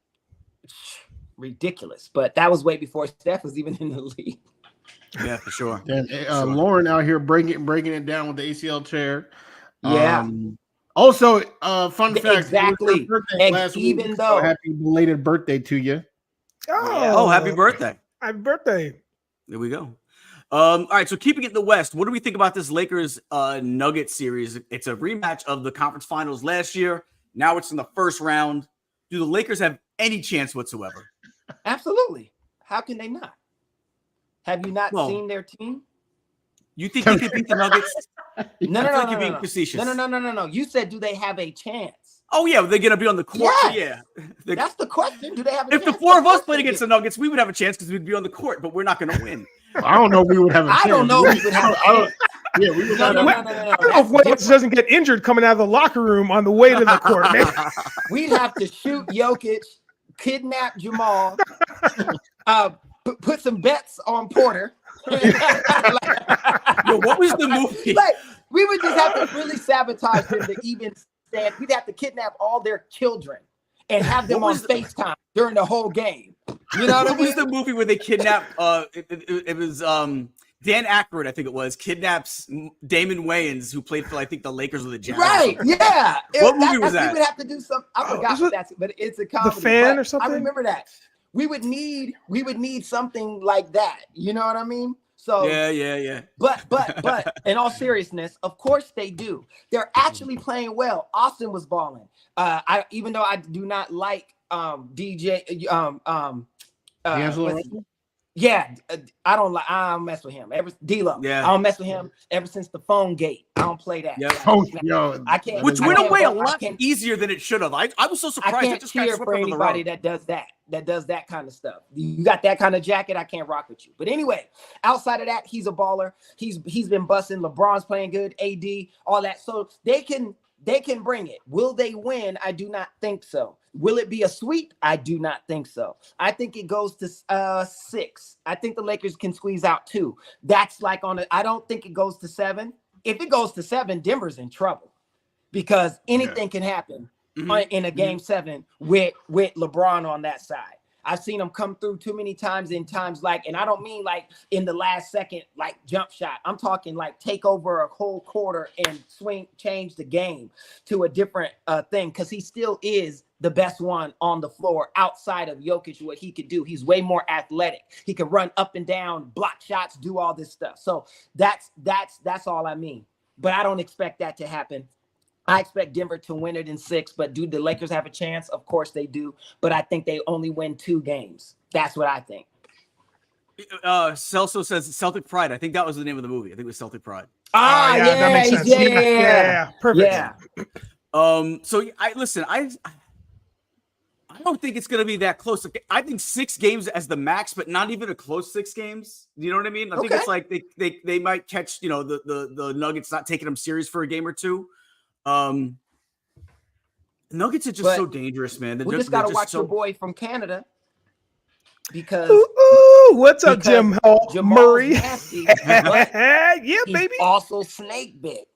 Speaker 4: ridiculous. But that was way before Steph was even in the league.
Speaker 2: Yeah, for sure.
Speaker 5: And Lauren out here breaking it down with the ACL tear.
Speaker 4: Yeah.
Speaker 5: Also, fun fact.
Speaker 4: Exactly. And
Speaker 5: last
Speaker 4: even
Speaker 5: week,
Speaker 4: though
Speaker 5: happy belated birthday to you.
Speaker 2: Oh, happy birthday.
Speaker 3: Happy birthday.
Speaker 2: There we go. All right, so keeping it in the West, what do we think about this Lakers Nuggets series? It's a rematch of the conference finals last year. Now it's in the first round. Do the Lakers have any chance whatsoever?
Speaker 4: Absolutely. How can they not? Have you not seen their team?
Speaker 2: You think they could beat the Nuggets?
Speaker 4: No.
Speaker 2: You're being facetious.
Speaker 4: No. You said, do they have a chance?
Speaker 2: Oh, yeah, they're going to be on the court.
Speaker 4: Yes.
Speaker 2: Yeah.
Speaker 4: That's the question. Do they have a chance?
Speaker 2: If the four of us played against the Nuggets, we would have a chance because we'd be on the court, but we're not going to win.
Speaker 5: I don't know if we would have a chance.
Speaker 4: I don't know if we would have a chance.
Speaker 5: Yeah, we would
Speaker 3: I don't know if Wentz doesn't get injured coming out of the locker room on the way to the court, man.
Speaker 4: We'd have to shoot Jokic, kidnap Jamal, put some bets on Porter.
Speaker 2: Yo, what was the movie?
Speaker 4: Like, we would just have to really sabotage them to even stand. We'd have to kidnap all their children and have them on FaceTime during the whole game. You know what I mean?
Speaker 2: Was the movie where they kidnapped? It was Dan Aykroyd, I think it was, kidnaps Damon Wayans, who played for I think the Lakers or the Jazz.
Speaker 4: Right? Yeah.
Speaker 2: What movie was that?
Speaker 4: We would have to do something. I forgot what that's, but it's a comedy.
Speaker 3: The Fan or something.
Speaker 4: I remember that. We would need something like that. You know what I mean? So
Speaker 2: yeah.
Speaker 4: But in all seriousness, of course they do. They're actually playing well. Austin was balling. Even though I do not like DJ
Speaker 5: D'Angelo.
Speaker 4: Yeah, I don't mess with him. D-Lo.
Speaker 2: Yeah.
Speaker 4: I don't mess with him ever since the phone gate. I don't play that.
Speaker 2: Yeah.
Speaker 4: I can't.
Speaker 2: Which went away a lot easier than it should have. I was so surprised.
Speaker 4: I can't cheer for anybody that does that kind of stuff. You got that kind of jacket, I can't rock with you. But anyway, outside of that, he's a baller. He's been busting. LeBron's playing good. AD, all that. So they can bring it. Will they win? I do not think so. Will it be a sweep? I do not think so. I think it goes to 6. I think the Lakers can squeeze out 2. That's like I don't think it goes to 7. If it goes to 7, Denver's in trouble because anything can happen in a game 7 with LeBron on that side. I've seen him come through too many times and I don't mean like in the last second, like jump shot. I'm talking like take over a whole quarter and change the game to a different thing. Cause he still is the best one on the floor outside of Jokic, what he could do. He's way more athletic. He can run up and down, block shots, do all this stuff. So that's all I mean, but I don't expect that to happen. I expect Denver to win it in 6, but do the Lakers have a chance? Of course they do, but I think they only win 2 games. That's what I think.
Speaker 2: Celso says Celtic Pride. I think that was the name of the movie. I think it was Celtic Pride.
Speaker 3: That makes sense. Yeah, perfect.
Speaker 4: Yeah.
Speaker 2: So I don't think it's going to be that close. I think 6 games as the max, but not even a close 6 games. You know what I mean? I think it's like they might catch, the Nuggets not taking them serious for a game or 2. Nuggets are just so dangerous, man.
Speaker 4: We just got to watch your boy from Canada because
Speaker 3: what's up, Jim Murray?
Speaker 4: Nasty,
Speaker 3: yeah, baby.
Speaker 4: Also snake bit.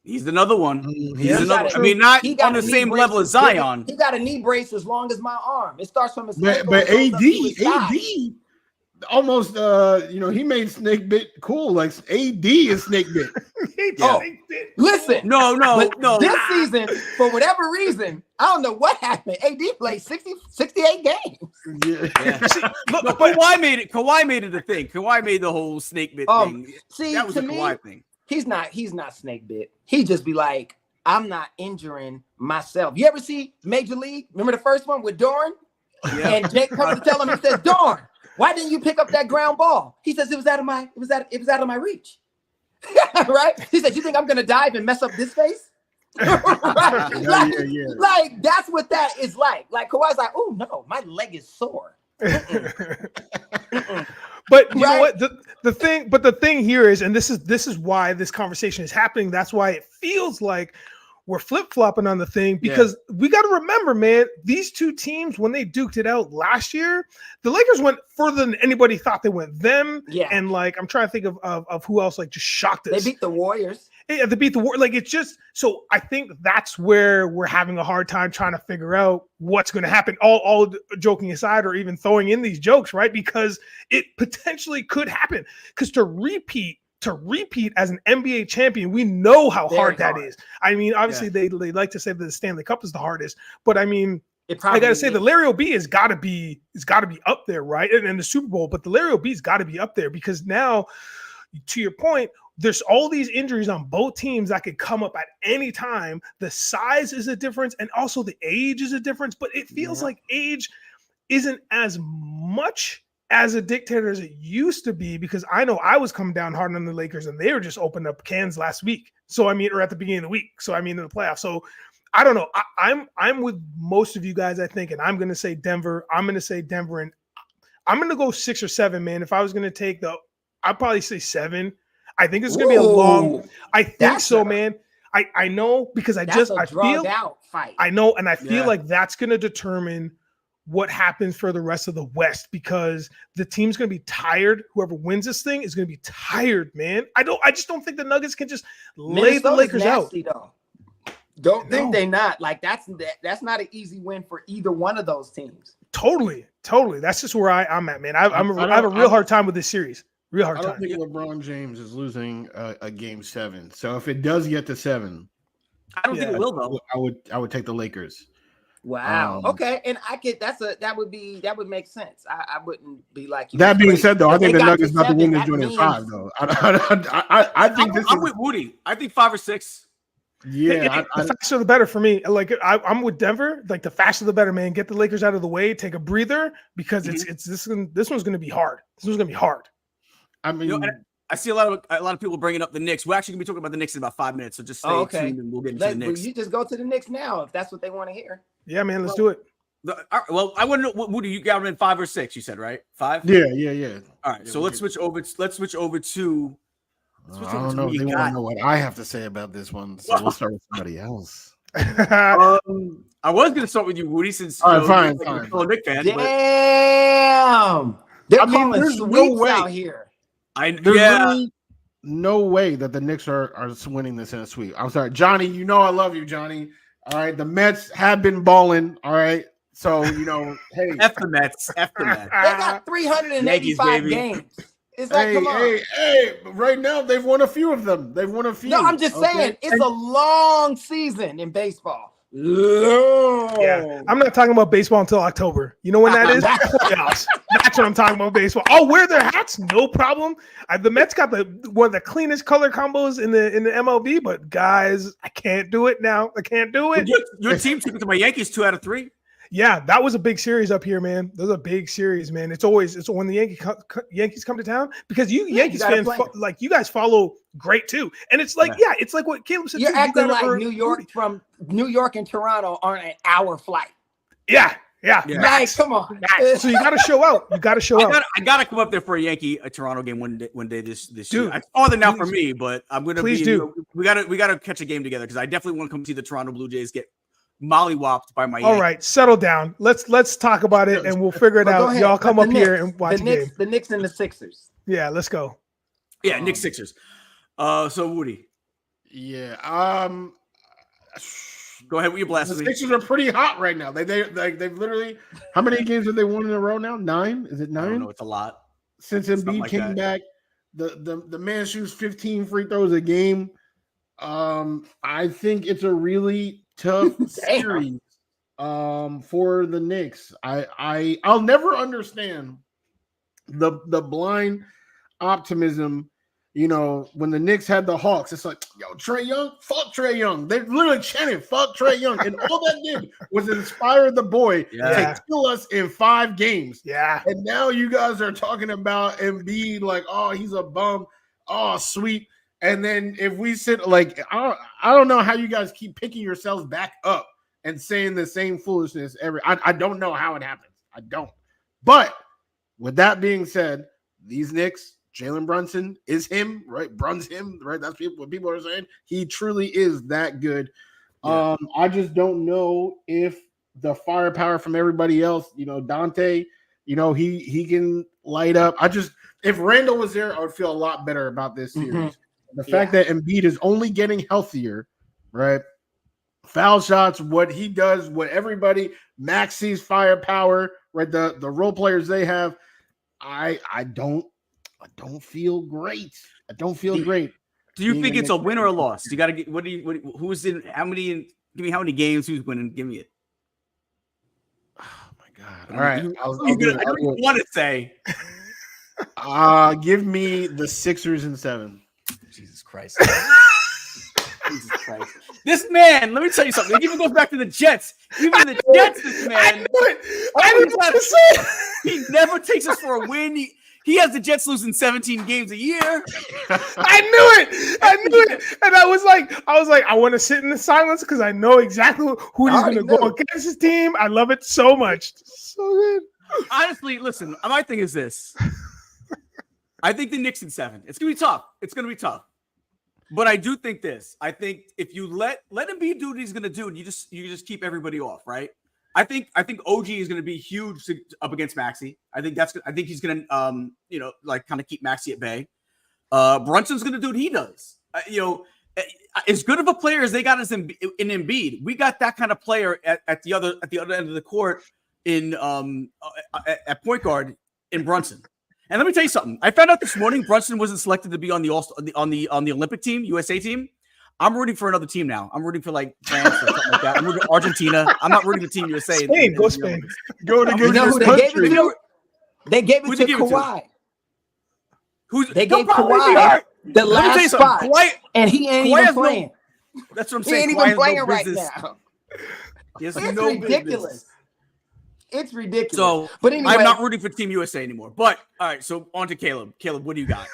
Speaker 2: He's another one. He's another. Not on the same level as Zion.
Speaker 4: He got a knee brace as long as my arm. It starts from his.
Speaker 5: But AD almost he made snake bit cool. Like AD is snake bit.
Speaker 4: Listen,
Speaker 2: no.
Speaker 4: This season, for whatever reason, I don't know what happened. AD played 68 games.
Speaker 2: Yeah. But Kawhi made it. Kawhi made it a thing. Kawhi made the whole snake bit thing.
Speaker 4: See,
Speaker 2: that was
Speaker 4: to
Speaker 2: a Kawhi thing.
Speaker 4: He's not snake bit. He just be like, I'm not injuring myself. You ever see Major League? Remember the first one with Doran?
Speaker 2: Yeah.
Speaker 4: And Jake comes to tell him, he says, "Darn, why didn't you pick up that ground ball?" He says, it was out of my reach. Right? He said, "You think I'm gonna dive and mess up this face?" Right? Like that's what that is like. Like Kawhi's like, "Oh no, my leg is sore."
Speaker 3: But you know what? The thing here is, and this is why this conversation is happening. That's why it feels like we're flip-flopping on the thing, because we got to remember, man, these two teams, when they duked it out last year, the Lakers went further than anybody thought they went. Them and like I'm trying to think of who else like just shocked us.
Speaker 4: They beat the Warriors.
Speaker 3: Yeah, they beat the Warriors. Like it's just so I think that's where we're having a hard time trying to figure out what's going to happen. All joking aside, or even throwing in these jokes, right? Because it potentially could happen. Because to repeat as an NBA champion, we know how hard that is. I mean, obviously they like to say that the Stanley Cup is the hardest, but I mean, I gotta say the Larry O'B has got to be up there, right? And the Super Bowl, but the Larry O'B's got to be up there, because now, to your point, there's all these injuries on both teams that could come up at any time. The size is a difference, and also the age is a difference, but it feels like age isn't as much as a dictator as it used to be, because I know I was coming down hard on the Lakers and they were just opening up cans last week. So, I mean, or at the beginning of the week. So, I mean, in the playoffs. So, I don't know. I'm with most of you guys, I think, and I'm going to say Denver. I'm going to say Denver, and I'm going to go 6 or 7, man. If I was going to take I'd probably say 7. I think it's going to be a long. I think so, man. I know, because I feel
Speaker 4: out fight.
Speaker 3: I know, and I feel like that's going to determine what happens for the rest of the West, because the team's going to be tired. Whoever wins this thing is going to be tired, man. I just don't think the Nuggets can just lay the Lakers nasty,
Speaker 4: out. Though. Don't think they not. Like that's not an easy win for either one of those teams.
Speaker 3: Totally. That's just where I'm at, man. I have a real hard time with this series. Real hard time.
Speaker 5: I don't think LeBron James is losing a game 7. So if it does get to 7,
Speaker 2: I don't think it will, though.
Speaker 5: I would take the Lakers.
Speaker 4: Wow. Okay, and I could. That would make sense. I wouldn't be like you.
Speaker 5: That being said, though, I think the Nuggets about to win this joint in 5. Though I think
Speaker 2: I'm with Woody. I think 5 or 6.
Speaker 3: Yeah, the faster the better for me. Like I'm with Denver. Like the faster the better, man. Get the Lakers out of the way. Take a breather, because this one's going to be hard. This one's going to be hard.
Speaker 5: I mean,
Speaker 2: I see a lot of people bringing up the Knicks. We're actually going to be talking about the Knicks in about 5 minutes, so just stay tuned and we'll get into the Knicks.
Speaker 4: You just go to the Knicks now if that's what they want to hear.
Speaker 3: Yeah, man, let's do it.
Speaker 2: I want to know what you got them in 5 or 6. You said, right? 5.
Speaker 5: Yeah.
Speaker 2: All right, so let's switch over to.
Speaker 5: I don't know if they want to know what I have to say about this one, so we'll start with somebody else.
Speaker 2: I was going to start with you, Woody, since
Speaker 5: all right,
Speaker 2: you're a Knicks fan.
Speaker 4: Damn, they're calling sweeps out here.
Speaker 5: There's really no way that the Knicks are winning this in a sweep. I'm sorry, Johnny. You know I love you, Johnny. All right, the Mets have been balling. All right, so hey,
Speaker 2: F the Mets. F the Mets.
Speaker 4: They got 385 games. It's like, come on.
Speaker 5: Hey, right now they've won a few of them. No,
Speaker 4: I'm just saying it's a long season in baseball.
Speaker 3: Yeah, I'm not talking about baseball until October. You know when that is? Playoffs. That's what I'm talking about. Baseball. I'll wear their hats, no problem. The Mets got one of the cleanest color combos in the MLB, but guys, I can't do it now. I can't do it.
Speaker 2: Your team took it to my Yankees 2 out of 3.
Speaker 3: Yeah, that was a big series up here, man. Those are big series, man. It's when the Yankees come to town, because Yankees fans you guys follow great too. And it's like, it's like what Caleb said.
Speaker 4: You're acting like New York from New York and Toronto aren't an hour flight.
Speaker 3: Yeah.
Speaker 4: Nice, come on.
Speaker 3: So you got to show out. I
Speaker 2: got to come up there for a Toronto game one day this year. It's farther now for me, but I'm gonna
Speaker 3: please do.
Speaker 2: We gotta catch a game together, because I definitely want to come see the Toronto Blue Jays get mollywopped by my.
Speaker 3: All right, settle down. Let's talk about it, and we'll figure it out. Y'all come up here and watch the game.
Speaker 4: The Knicks and the Sixers.
Speaker 3: Yeah, let's go.
Speaker 2: Yeah, Knicks Sixers. So Woody.
Speaker 5: Yeah.
Speaker 2: Go ahead with your blast.
Speaker 5: The Sixers are pretty hot right now. They've literally, how many games have they won in a row now? 9? Is it 9?
Speaker 2: I don't know. It's a lot.
Speaker 5: Since Embiid came back, the man shoots 15 free throws a game. I think it's a really tough series for the Knicks. I'll never understand the blind optimism, when the Knicks had the Hawks, it's like, yo, Trae Young, fuck Trae Young. They literally chanted, fuck Trae Young. And all that did was inspire the boy to kill us in 5 games.
Speaker 3: Yeah.
Speaker 5: And now you guys are talking about Embiid like, oh, he's a bum. Oh, sweet. And then if we sit like, I don't know how you guys keep picking yourselves back up and saying the same foolishness I don't know how it happens. I don't. But with that being said, these Knicks, Jalen Brunson is him, right? Brun's him, right? That's what people are saying. He truly is that good. Yeah. I just don't know if the firepower from everybody else, Dante, he can light up. If Randall was there, I would feel a lot better about this series. Mm-hmm. The fact that Embiid is only getting healthier, right? Foul shots, what he does, what everybody, Maxi's firepower, right? The role players they have, I don't feel great. I don't feel great.
Speaker 2: Do you think it's a win or a loss? You got to get who's in how many? Give me how many games? Who's winning? Give me it.
Speaker 5: Oh my god! All right,
Speaker 2: I don't want to say.
Speaker 5: Give me the Sixers in 7.
Speaker 2: Jesus Christ. Jesus Christ. This man, let me tell you something. It even goes back to the Jets. Even the Jets, this man.
Speaker 3: I knew it.
Speaker 2: He never takes us for a win. He has the Jets losing 17 games a year.
Speaker 3: I knew it. And I was like, I want to sit in the silence because I know exactly who he's going to go against his team. I love it so much. So good.
Speaker 2: Honestly, listen, my thing is this. I think the Knicks in 7. It's going to be tough. But I do think this. I think if you let him do what he's going to do, and you just keep everybody off, right? I think OG is going to be huge up against Maxey. I think he's going to kind of keep Maxey at bay. Brunson's going to do what he does. As good of a player as they got as in Embiid, we got that kind of player at the other end of the court in at point guard in Brunson. And let me tell you something. I found out this morning Brunson wasn't selected to be on the Olympic team, USA team. I'm rooting for another team now. I'm rooting for like France or something like that. I'm rooting for Argentina. I'm not rooting for Team USA.
Speaker 3: Spain, go Spain.
Speaker 5: Go to your country.
Speaker 4: They gave it to Kawhi. They gave Kawhi the last spot, and he ain't even playing.
Speaker 2: That's what I'm saying.
Speaker 4: He ain't even playing right now.
Speaker 2: It's
Speaker 4: ridiculous. It's ridiculous.
Speaker 2: So,
Speaker 4: but anyway,
Speaker 2: I'm not rooting for Team USA anymore. But all right, so on to Caleb. Caleb, what do you got?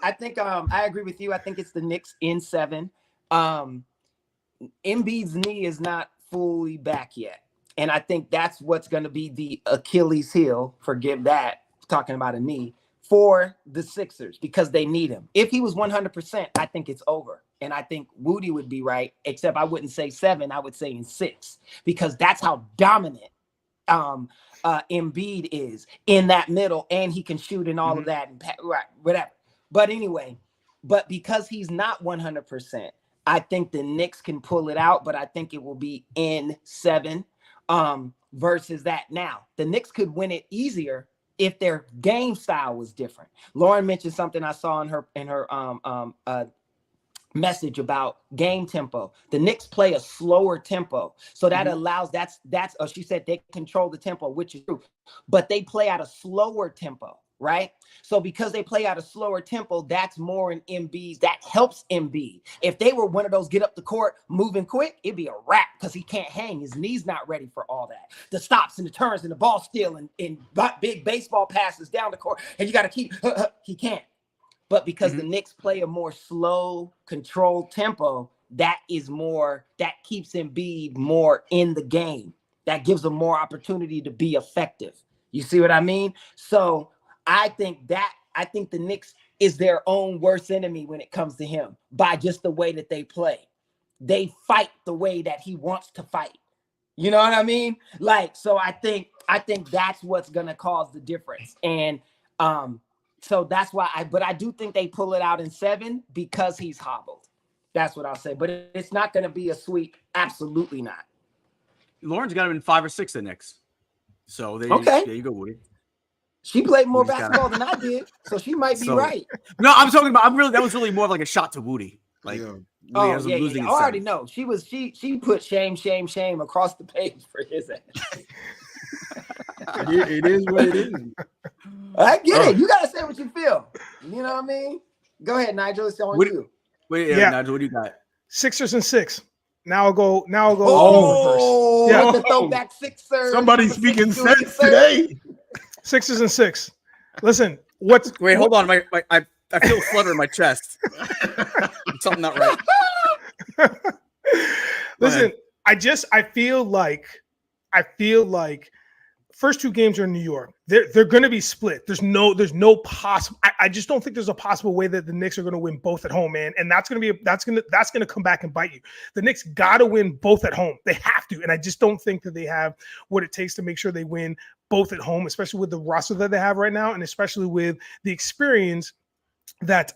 Speaker 4: I think I agree with you. I think it's the Knicks in 7. Embiid's knee is not fully back yet, and I think that's what's going to be the Achilles heel. Forgive that, talking about a knee for the Sixers because they need him. If he was 100%, I think it's over. And I think Woody would be right, except I wouldn't say 7. I would say in 6 because that's how dominant Embiid is in that middle, and he can shoot and all of that and whatever. But anyway, because he's not 100%, I think the Knicks can pull it out, but I think it will be in 7 versus that. Now, the Knicks could win it easier if their game style was different. Lauren mentioned something I saw in her message about game tempo. The Knicks play a slower tempo, so that allows that's she said they control the tempo, which is true, but they play at a slower tempo, right? So because they play at a slower tempo, that's more in Embiid's. That helps Embiid. If they were one of those get up the court moving quick, it'd be a wrap because he can't hang. His knee's not ready for all that. The stops and the turns and the ball steal and big baseball passes down the court, and you got to keep. He can't. But because the Knicks play a more slow, controlled tempo, that keeps Embiid more in the game. That gives him more opportunity to be effective. You see what I mean? So I think the Knicks is their own worst enemy when it comes to him by just the way that they play. They fight the way that he wants to fight. You know what I mean? So I think that's what's gonna cause the difference. And so that's why I do think they pull it out in 7 because he's hobbled. That's what I'll say. But it's not going to be a sweep. Absolutely not.
Speaker 2: Lauren's got him in 5 or 6 the Knicks. So there you go, Woody.
Speaker 4: She played more basketball than I did, so she might be right.
Speaker 2: No, I'm talking about. That was really more of like a shot to Woody. Like,
Speaker 4: yeah. I already know. She put shame across the page for his ass.
Speaker 5: It is what it is.
Speaker 4: I get it. You gotta say what you feel. You know what I mean? Go ahead, Nigel. It's on
Speaker 2: What-
Speaker 4: you.
Speaker 2: Wait,
Speaker 3: Yeah.
Speaker 2: Nigel, what do you got?
Speaker 3: Sixers and 6. Now I'll go.
Speaker 4: Oh,
Speaker 3: Yeah.
Speaker 4: with the throwback Sixers.
Speaker 5: Somebody's
Speaker 4: Number
Speaker 5: speaking
Speaker 4: 6 doing
Speaker 5: sense
Speaker 4: Sixers.
Speaker 5: today.
Speaker 3: Sixers and 6. Listen, what's
Speaker 2: Wait, hold on. I feel a flutter in my chest. Something not right.
Speaker 3: Listen, I feel like first 2 games are in New York. They're going to be split. There's no possible. I just don't think there's a possible way that the Knicks are going to win both at home, man. And that's going to come back and bite you. The Knicks got to win both at home. They have to, and I just don't think that they have what it takes to make sure they win both at home, especially with the roster that they have right now, and especially with the experience that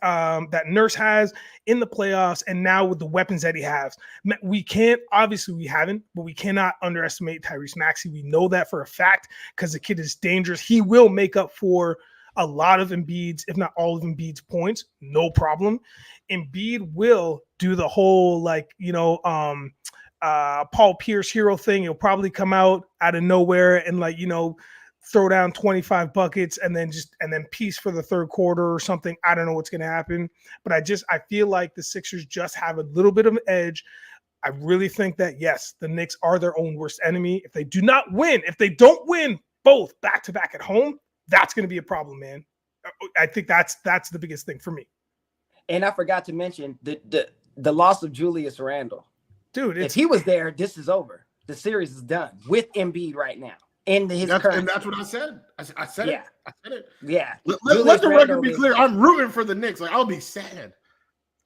Speaker 3: Nurse has in the playoffs, and now with the weapons that he has. We haven't, but we cannot underestimate Tyrese Maxey. We know that for a fact because the kid is dangerous. He will make up for a lot of Embiid's, if not all of Embiid's points, no problem. Embiid will do the whole Paul Pierce hero thing. He'll probably come out of nowhere and throw down 25 buckets and then peace for the third quarter or something. I don't know what's going to happen, but I feel like the Sixers just have a little bit of an edge. I really think that, yes, the Knicks are their own worst enemy. If they don't win both back-to-back at home, that's going to be a problem, man. I think that's the biggest thing for me. And
Speaker 4: I forgot to mention the loss of Julius Randle.
Speaker 3: Dude,
Speaker 4: if he was there, this is over. The series is done with Embiid right now. And that's
Speaker 5: what I said. I said it. I said it.
Speaker 4: Yeah.
Speaker 5: Let the record be clear. I'm rooting for the Knicks. I'll be sad.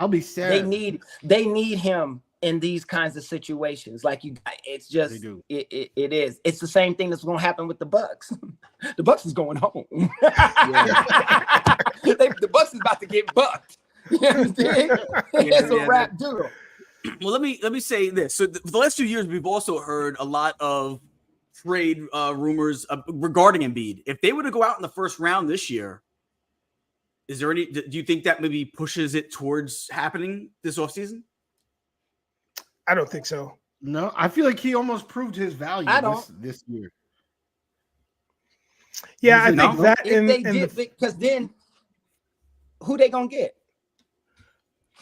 Speaker 5: They
Speaker 4: need him in these kinds of situations. It's just it is. It's the same thing that's going to happen with the Bucks. The Bucks is going home. The Bucks is about to get bucked. You understand? It's a rap duo.
Speaker 2: Well, let me say this. So for the last 2 years, we've also heard a lot of trade rumors regarding Embiid. If they were to go out in the first round this year, do you think that maybe pushes it towards happening this offseason?
Speaker 3: I don't think so.
Speaker 5: No, I feel like he almost proved his value this year.
Speaker 3: Yeah, I think that
Speaker 4: because then who they gonna get?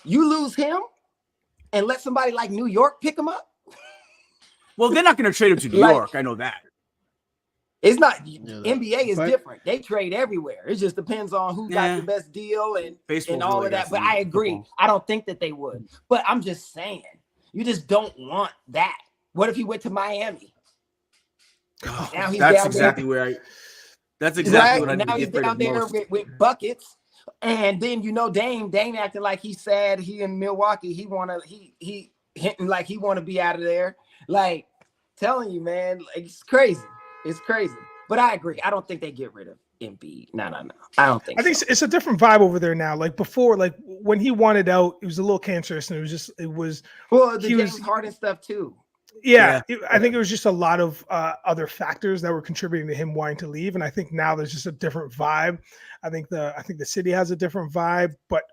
Speaker 4: You lose him and let somebody like New York pick him up?
Speaker 2: Well, they're not going to trade him to New York. I know that.
Speaker 4: It's not. NBA is different. They trade everywhere. It just depends on who got the best deal and all of that. But I agree. Football. I don't think that they would. But I'm just saying, you just don't want that. What if he went to Miami?
Speaker 2: Now he's that's exactly where I. That's exactly what I need.
Speaker 4: Now he's down there with buckets, and then Dame acting like he's sad. He in Milwaukee. He hinting like he want to be out of there. Like, telling you, man, it's crazy. It's crazy. But I agree. I don't think they get rid of Embiid. No. I don't think.
Speaker 3: I think it's a different vibe over there now. Like before, like when he wanted out, it was a little cancerous, and it was.
Speaker 4: Well, the James Harden stuff too.
Speaker 3: Yeah, I think it was just a lot of other factors that were contributing to him wanting to leave, and I think now there's just a different vibe. I think the city has a different vibe, but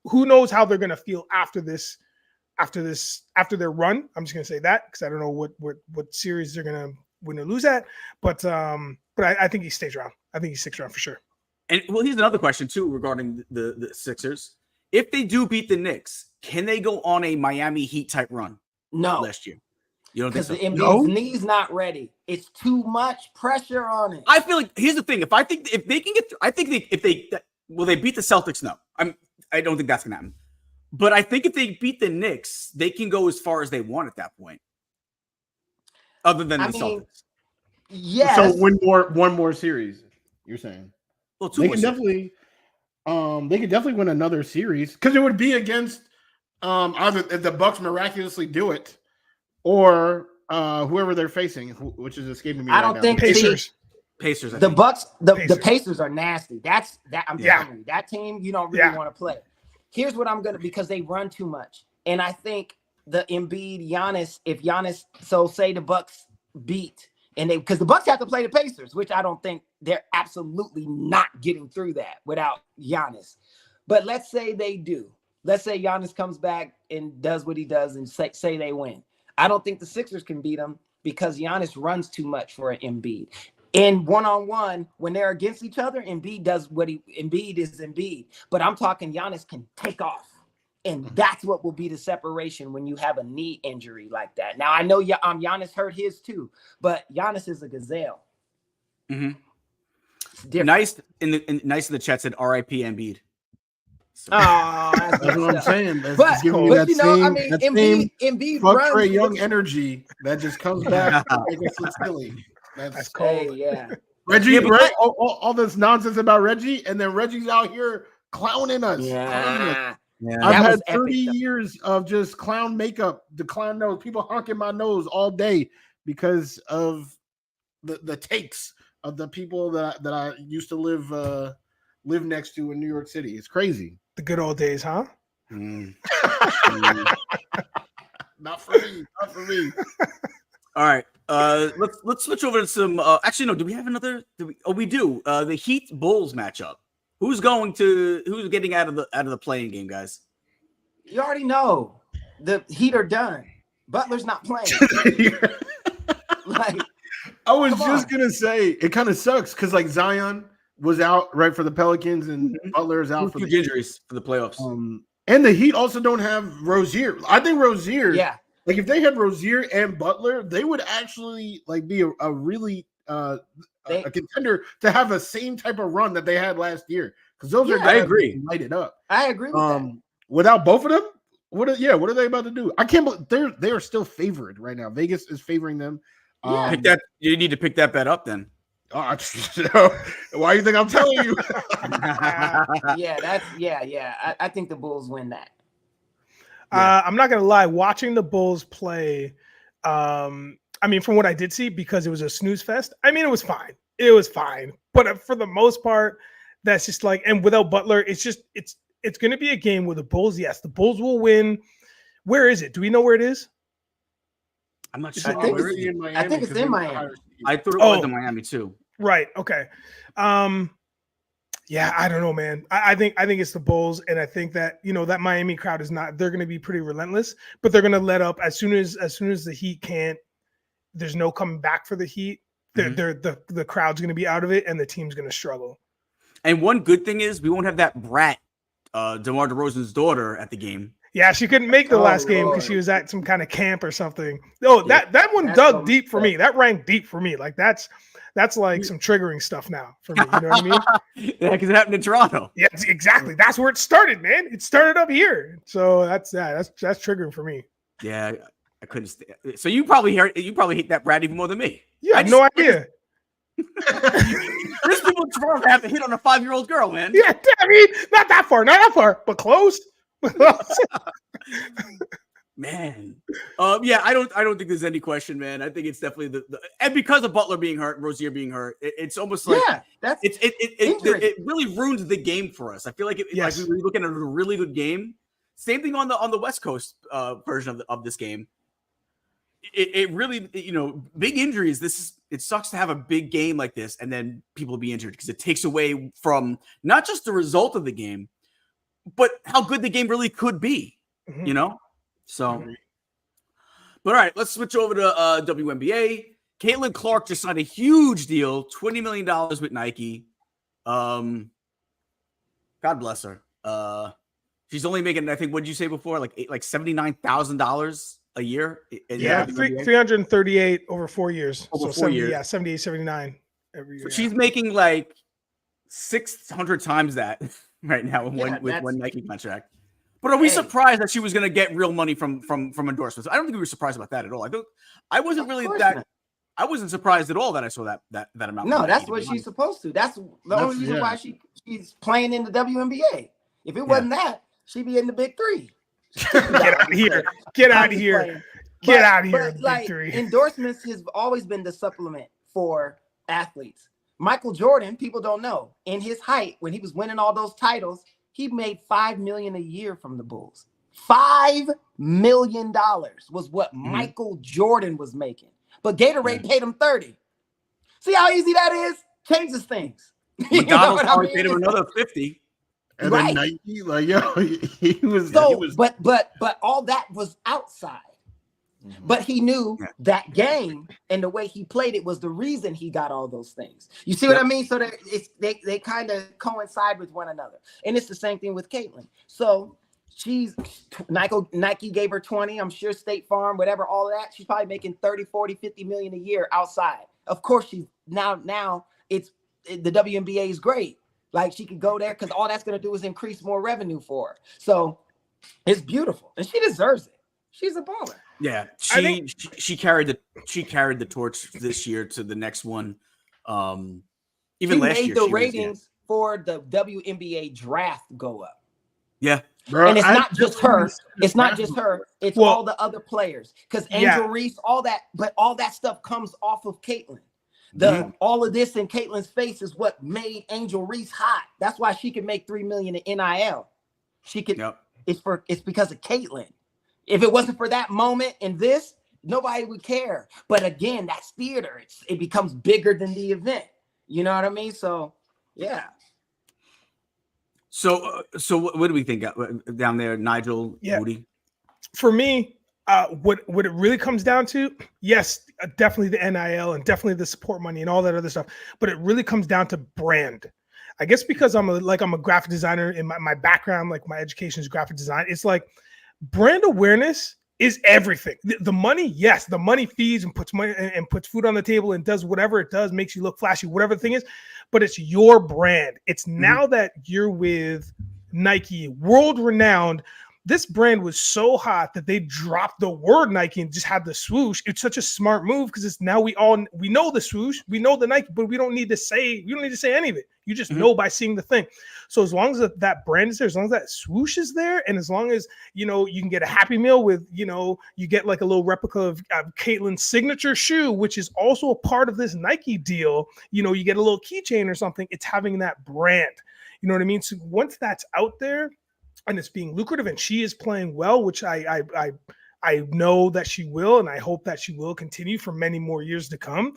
Speaker 3: who knows how they're gonna feel after their run. I'm just gonna say that because I don't know what series they're gonna win or lose at, but I think he stays around. I think he sticks around for sure.
Speaker 2: And well, here's another question too regarding the Sixers. If they do beat the Knicks, can they go on a Miami Heat type run?
Speaker 4: No,
Speaker 2: last year. You don't think so?
Speaker 4: Because Embiid's knee's not ready. It's too much pressure on it.
Speaker 2: I feel like here's the thing. If they can get through, I think they beat the Celtics? No, I don't think that's gonna happen. But I think if they beat the Knicks, they can go as far as they want at that point. Other than the Celtics.
Speaker 4: Yes.
Speaker 5: So one more series, you're saying?
Speaker 2: Well,
Speaker 5: they can definitely win another series because it would be against either if the Bucks miraculously do it or whoever they're facing, which is escaping me.
Speaker 4: I don't think
Speaker 3: Pacers.
Speaker 2: Pacers.
Speaker 4: The Bucks, the Pacers are nasty. I'm telling you, that team you don't really want to play. Here's what I'm gonna because they run too much, and I think the Embiid, Giannis. If Giannis, so say the Bucks beat, and because the Bucks have to play the Pacers, which I don't think they're absolutely not getting through that without Giannis. But let's say they do. Let's say Giannis comes back and does what he does, and say they win. I don't think the Sixers can beat them because Giannis runs too much for an Embiid. in one-on-one, when they're against each other, Embiid does what Embiid is Embiid. But I'm talking Giannis can take off. And that's what will be the separation when you have a knee injury like that. Now, I know Giannis hurt his too, but Giannis is a gazelle.
Speaker 2: Nice in the chat said R.I.P. Embiid.
Speaker 4: So. Oh, that's
Speaker 5: what I'm saying.
Speaker 4: But you know, I mean, Embiid
Speaker 5: fuck
Speaker 4: runs
Speaker 5: Trae Young energy that just comes back and makes us silly. That's cold.
Speaker 4: Hey, yeah.
Speaker 5: Reggie, right? All this nonsense about Reggie, and then Reggie's out here clowning us.
Speaker 4: Yeah.
Speaker 5: I've had 30 years of just clown makeup, the clown nose, people honking my nose all day because of the takes of the people that I used to live next to in New York City. It's crazy.
Speaker 3: The good old days, huh?
Speaker 5: Not for me. Not for me.
Speaker 2: All right. Let's switch over to some. Actually, no. Do we have another? We do. The Heat Bulls matchup. Who's getting out of the playing game, guys?
Speaker 4: You already know. The Heat are done. Butler's not playing.
Speaker 5: Like, I was just gonna say it kind of sucks because like Zion was out right for the Pelicans and Butler is out for the
Speaker 2: injuries for the playoffs.
Speaker 5: And the Heat also don't have Rozier. I think Rozier.
Speaker 4: Yeah.
Speaker 5: Like if they had Rozier and Butler, they would actually like be a really a contender to have the same type of run that they had last year. Because those are guys
Speaker 2: I agree.
Speaker 5: Light it up.
Speaker 4: I agree with that.
Speaker 5: Without both of them, what are they about to do? I can't believe they are still favored right now. Vegas is favoring them.
Speaker 2: You need to pick that bet up then.
Speaker 5: Why do you think I'm telling you?
Speaker 4: I think the Bulls win that.
Speaker 3: I'm not gonna lie. Watching the Bulls play, I mean, from what I did see, because it was a snooze fest. I mean, it was fine. It was fine. But for the most part, that's just like, and without Butler, it's gonna be a game where the Bulls. Yes, the Bulls will win. Where is it? Do we know where it is?
Speaker 2: I'm not sure.
Speaker 4: I think it's in Miami.
Speaker 2: I thought it was in Miami too.
Speaker 3: Right. Okay. Yeah, I don't know, man. I think it's the Bulls, and I think that that Miami crowd is not. They're going to be pretty relentless, but they're going to let up as soon as the Heat can't. There's no coming back for the Heat. The crowd's going to be out of it, and the team's going to struggle. And
Speaker 2: one good thing is we won't have that brat, DeMar DeRozan's daughter, at the game.
Speaker 3: Yeah, she couldn't make the last game because she was at some kind of camp or something. Oh, that one dug deep for me. That rang deep for me. Like that's like some triggering stuff now for me. You know what I mean?
Speaker 2: Yeah, because it happened in Toronto.
Speaker 3: Yeah, exactly. That's where it started, man. It started up here. So that's triggering for me.
Speaker 2: Yeah, I couldn't. So you probably hate that brat even more than me.
Speaker 3: Yeah, I have no idea.
Speaker 2: There's people in Toronto have to hit on a 5-year-old girl, man.
Speaker 3: Yeah, I mean, not that far, but close.
Speaker 2: Man, I don't think there's any question, man. I think it's definitely and because of Butler being hurt, Rozier being hurt, it's almost like it really ruins the game for us. I feel like like we were looking at a really good game. Same thing on the West Coast version of this game. It really, big injuries. It sucks to have a big game like this and then people be injured because it takes away from not just the result of the game, but how good the game really could be, So, but all right, let's switch over to WNBA. Caitlyn Clark just signed a huge deal, $20 million with Nike. God bless her. She's only making, I think, what did you say before? Like $79,000 a year?
Speaker 3: Yeah, 338 over 4 years.
Speaker 2: Over 4 years.
Speaker 3: Yeah, 78, 79 every year.
Speaker 2: So she's making like 600 times that right now with one Nike contract. But are we surprised that she was going to get real money from endorsements? I don't think we were surprised about that at all. I wasn't really that. I wasn't surprised at all that I saw that amount.
Speaker 4: No, that's what she's supposed to. That's the only reason why she's playing in the WNBA. If it wasn't that, she'd be in the Big Three.
Speaker 3: Get out of here! Get out of here! Get out of here!
Speaker 4: Big Three. Endorsements has always been the supplement for athletes. Michael Jordan, people don't know, in his height when he was winning all those titles, he made $5 million a year from the Bulls. $5 million was what Michael Jordan was making. But Gatorade paid him 30. See how easy that is? Changes things.
Speaker 2: McDonald's probably paid him another 50.
Speaker 5: And then Nike, like, yo, he was.
Speaker 4: But all that was outside. But he knew that game and the way he played it was the reason he got all those things. You see what I mean? So that they kind of coincide with one another. And it's the same thing with Caitlyn. So Nike gave her 20. I'm sure State Farm, whatever, all of that. She's probably making 30, 40, 50 million a year outside. Of course, she's now it's the WNBA is great. Like she could go there because all that's going to do is increase more revenue for her. So it's beautiful and she deserves it. She's a baller.
Speaker 2: Yeah, she carried the torch this year to the next one. Even last year,
Speaker 4: the ratings for the WNBA draft go up.
Speaker 2: Yeah,
Speaker 4: bro, and it's not just her. It's not just her. It's all the other players. Because Angel Reese, all that, but all that stuff comes off of Caitlyn. All of this in Caitlyn's face is what made Angel Reese hot. That's why she can make $3 million in NIL. She could. Yep. It's because of Caitlyn. If it wasn't for that moment and this, nobody would care. But again, that's theater. It becomes bigger than the event. You know what I mean? So, yeah.
Speaker 2: So what do we think down there, Nigel?
Speaker 3: Yeah.
Speaker 2: Woody?
Speaker 3: For me, what it really comes down to, yes, definitely the NIL and definitely the support money and all that other stuff. But it really comes down to brand. I guess because I'm a graphic designer in my background, like my education is graphic design. It's like, brand awareness is everything. The money, yes, the money feeds and puts money and puts food on the table and does whatever it does, makes you look flashy, whatever the thing is, but it's your brand. It's now that you're with Nike, world renowned. This brand was so hot that they dropped the word Nike and just had the swoosh. It's such a smart move because it's now we know the swoosh, we know the Nike, but we don't need to say any of it. You just know by seeing the thing. So as long as that brand is there, as long as that swoosh is there, and as long as you can get a Happy Meal with you get like a little replica of Caitlyn's signature shoe, which is also a part of this Nike deal. You get a little keychain or something. It's having that brand. You know what I mean? So once that's out there, and it's being lucrative, and she is playing well, which I know that she will, and I hope that she will continue for many more years to come.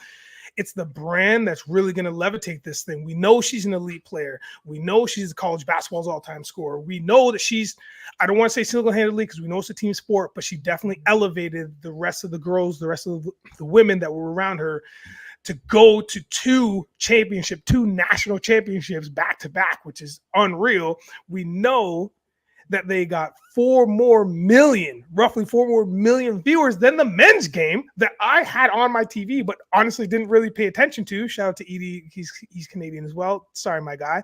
Speaker 3: It's the brand that's really going to levitate this thing. We know she's an elite player. We know she's college basketball's all-time scorer. We know that I don't want to say single-handedly because we know it's a team sport, but she definitely elevated the rest of the girls, the rest of the women that were around her to go to two national championships back-to-back, which is unreal. We know that they got roughly 4 more million viewers than the men's game that I had on my TV, but honestly didn't really pay attention to. Shout out to Edie. He's Canadian as well. Sorry, my guy.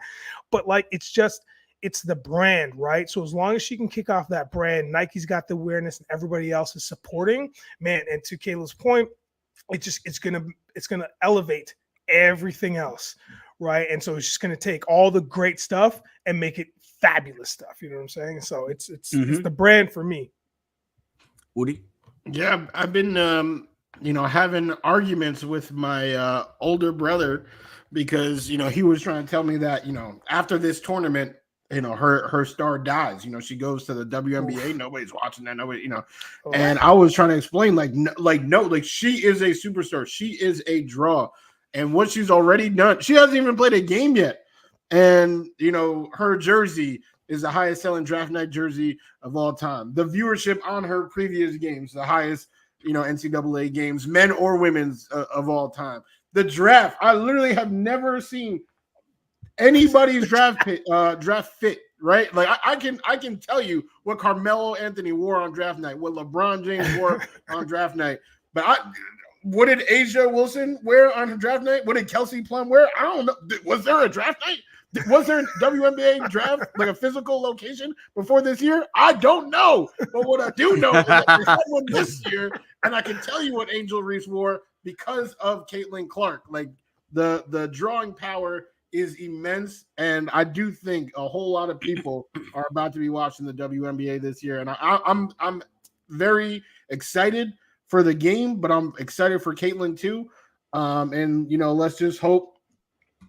Speaker 3: But it's the brand, right? So as long as she can kick off that brand, Nike's got the awareness and everybody else is supporting, man. And to Kayla's point, it's gonna elevate everything else, right? And so it's just gonna take all the great stuff and make it fabulous stuff. You know what I'm saying? So it's the brand for me.
Speaker 2: Woody?
Speaker 5: Yeah, I've been having arguments with my older brother because he was trying to tell me that after this tournament her star dies. She goes to the WNBA, nobody's watching that, nobody, and I was trying to explain no, she is a superstar, she is a draw, and what she's already done, she hasn't even played a game yet. And, her jersey is the highest selling draft night jersey of all time. The viewership on her previous games, the highest, NCAA games, men or women's of all time. The draft, I literally have never seen anybody's draft fit, right? Like I can tell you what Carmelo Anthony wore on draft night, what LeBron James wore on draft night. But what did Asia Wilson wear on her draft night? What did Kelsey Plum wear? I don't know. Was there a draft night? Was there a WNBA draft, like a physical location before this year? I don't know. But what I do know is that they had one this year, and I can tell you what Angel Reese wore because of Caitlin Clark. Like the drawing power is immense, and I do think a whole lot of people are about to be watching the WNBA this year, and I'm very excited for the game, but I'm excited for Caitlyn too. And let's just hope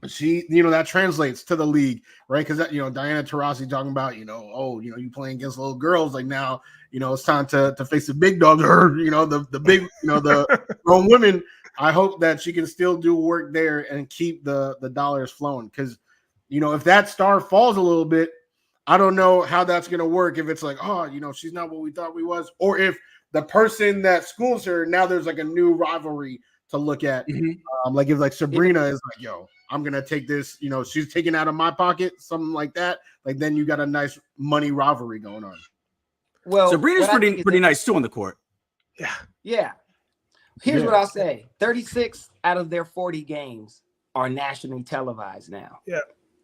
Speaker 5: she, that translates to the league, right? Because Diana Taurasi talking about, you playing against little girls, like now, it's time to face the big dogs, or the big, the grown women. I hope that she can still do work there and keep the dollars flowing. Because if that star falls a little bit, I don't know how that's gonna work. If it's like, she's not what we thought we was, or if the person that schools her, now there's like a new rivalry to look at. Like if like Sabrina is like, yo, I'm gonna take this, you know, she's taking out of my pocket, something like that. Like then you got a nice money rivalry going on.
Speaker 4: Well,
Speaker 2: Sabrina's pretty nice too on the court.
Speaker 4: Yeah. Here's what I'll say: 36 out of their 40 games are nationally televised now.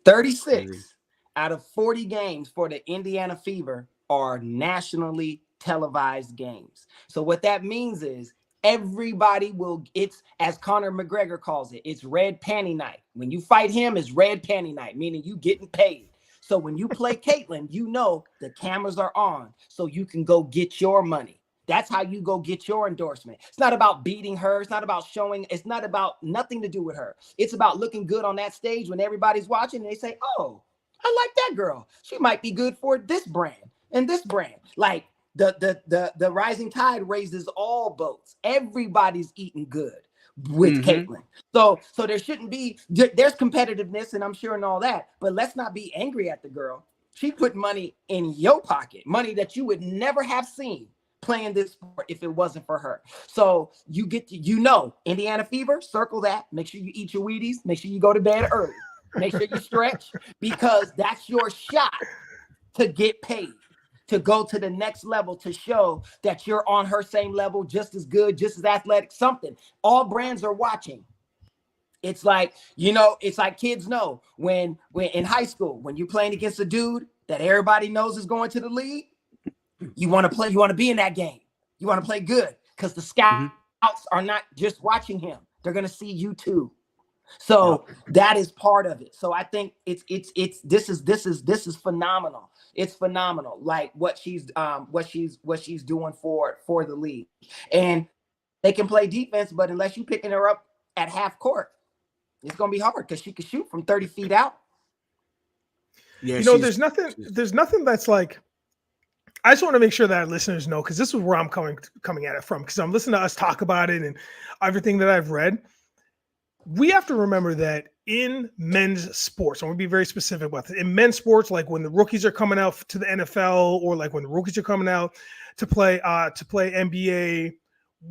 Speaker 4: 36 out of 40 games for the Indiana Fever are nationally televised games. So what that means is everybody will, it's as Conor McGregor calls it, it's red panty night. When you fight him, it's red panty night, meaning you getting paid. So when you play Caitlyn, you know the cameras are on, so you can go get your money. That's how you go get your endorsement. It's not about beating her. It's not about showing. It's not about nothing to do with her. It's about looking good on that stage when everybody's watching and they say, oh, I like that girl. She might be good for this brand and this brand. Like the rising tide raises all boats. Everybody's eating good with Caitlyn. So there shouldn't be, there's competitiveness and I'm sure and all that, but let's not be angry at the girl. She put money in your pocket, money that you would never have seen playing this sport if it wasn't for her. So you get to, you know, Indiana Fever, circle that. Make sure you eat your Wheaties. Make sure you go to bed early. Make sure you stretch, because that's your shot to get paid, to go to the next level, to show that you're on her same level, just as good, just as athletic, something. All brands are watching. It's like, you know, it's like kids know when in high school, when you're playing against a dude that everybody knows is going to the league, you want to play, you want to be in that game. You want to play good because the scouts are not just watching him. They're going to see you too. So that is part of it. So I think this is phenomenal. It's phenomenal. Like what she's doing for the league. And they can play defense, but unless you're picking her up at half court, it's going to be hard because she can shoot from 30 feet out.
Speaker 3: Yeah, you know, there's nothing that's like, I just want to make sure that our listeners know, because this is where I'm coming at it from, because I'm listening to us talk about it and everything that I've read. We have to remember that in men's sports, I'm going to be very specific about this. In men's sports, like when the rookies are coming out to the NFL, or like when the rookies are coming out to play NBA,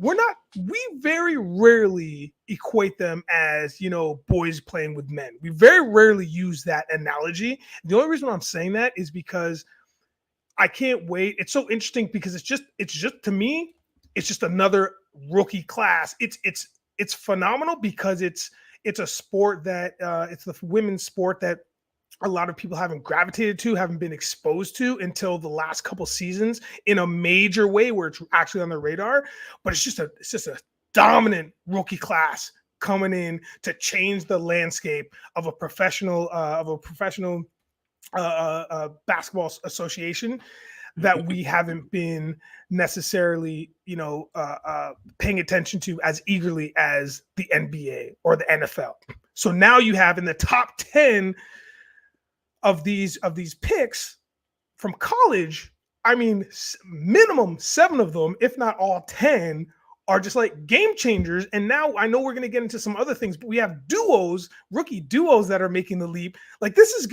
Speaker 3: we very rarely equate them as, you know, boys playing with men. We very rarely use that analogy. The only reason I'm saying that is because I can't wait. It's so interesting because it's just to me, it's just another rookie class. It's phenomenal because it's a sport that it's the women's sport that a lot of people haven't gravitated to, haven't been exposed to until the last couple seasons in a major way where it's actually on the radar. But it's just a dominant rookie class coming in to change the landscape of a professional basketball association that we haven't been necessarily, you know, paying attention to as eagerly as the NBA or the NFL. So now you have in the top 10 of these picks from college, I mean, minimum 7 of them, if not all 10, are just like game changers. And now I know we're going to get into some other things, but we have duos, rookie duos that are making the leap. Like this is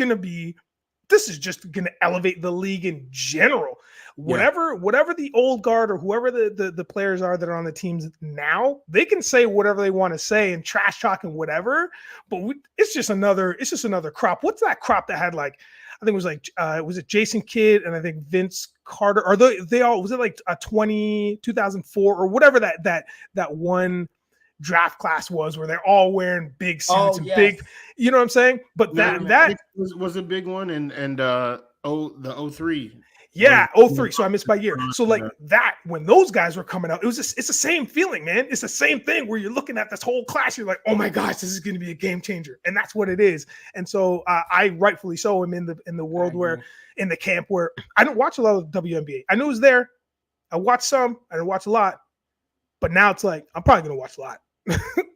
Speaker 3: just going to elevate the league in general. Whatever the old guard or whoever the players are that are on the teams now, they can say whatever they want to say and trash talk and whatever. But it's just another crop. What's that crop that had like, I think it was like, was it Jason Kidd and I think Vince Carter? Or they all, was it like a 2004 or whatever that one draft class was where they're all wearing big suits big, you know what I'm saying? But that
Speaker 5: was a big one, and the 03.
Speaker 3: Yeah, 03. So I missed by a year. So like that, when those guys were coming out, it's the same feeling, man. It's the same thing where you're looking at this whole class, you're like, oh my gosh, this is going to be a game changer, and that's what it is. And so I rightfully so am in the world where, in the camp where I don't watch a lot of WNBA. I knew it was there. I watched some. I didn't watch a lot, but now it's like I'm probably going to watch a lot.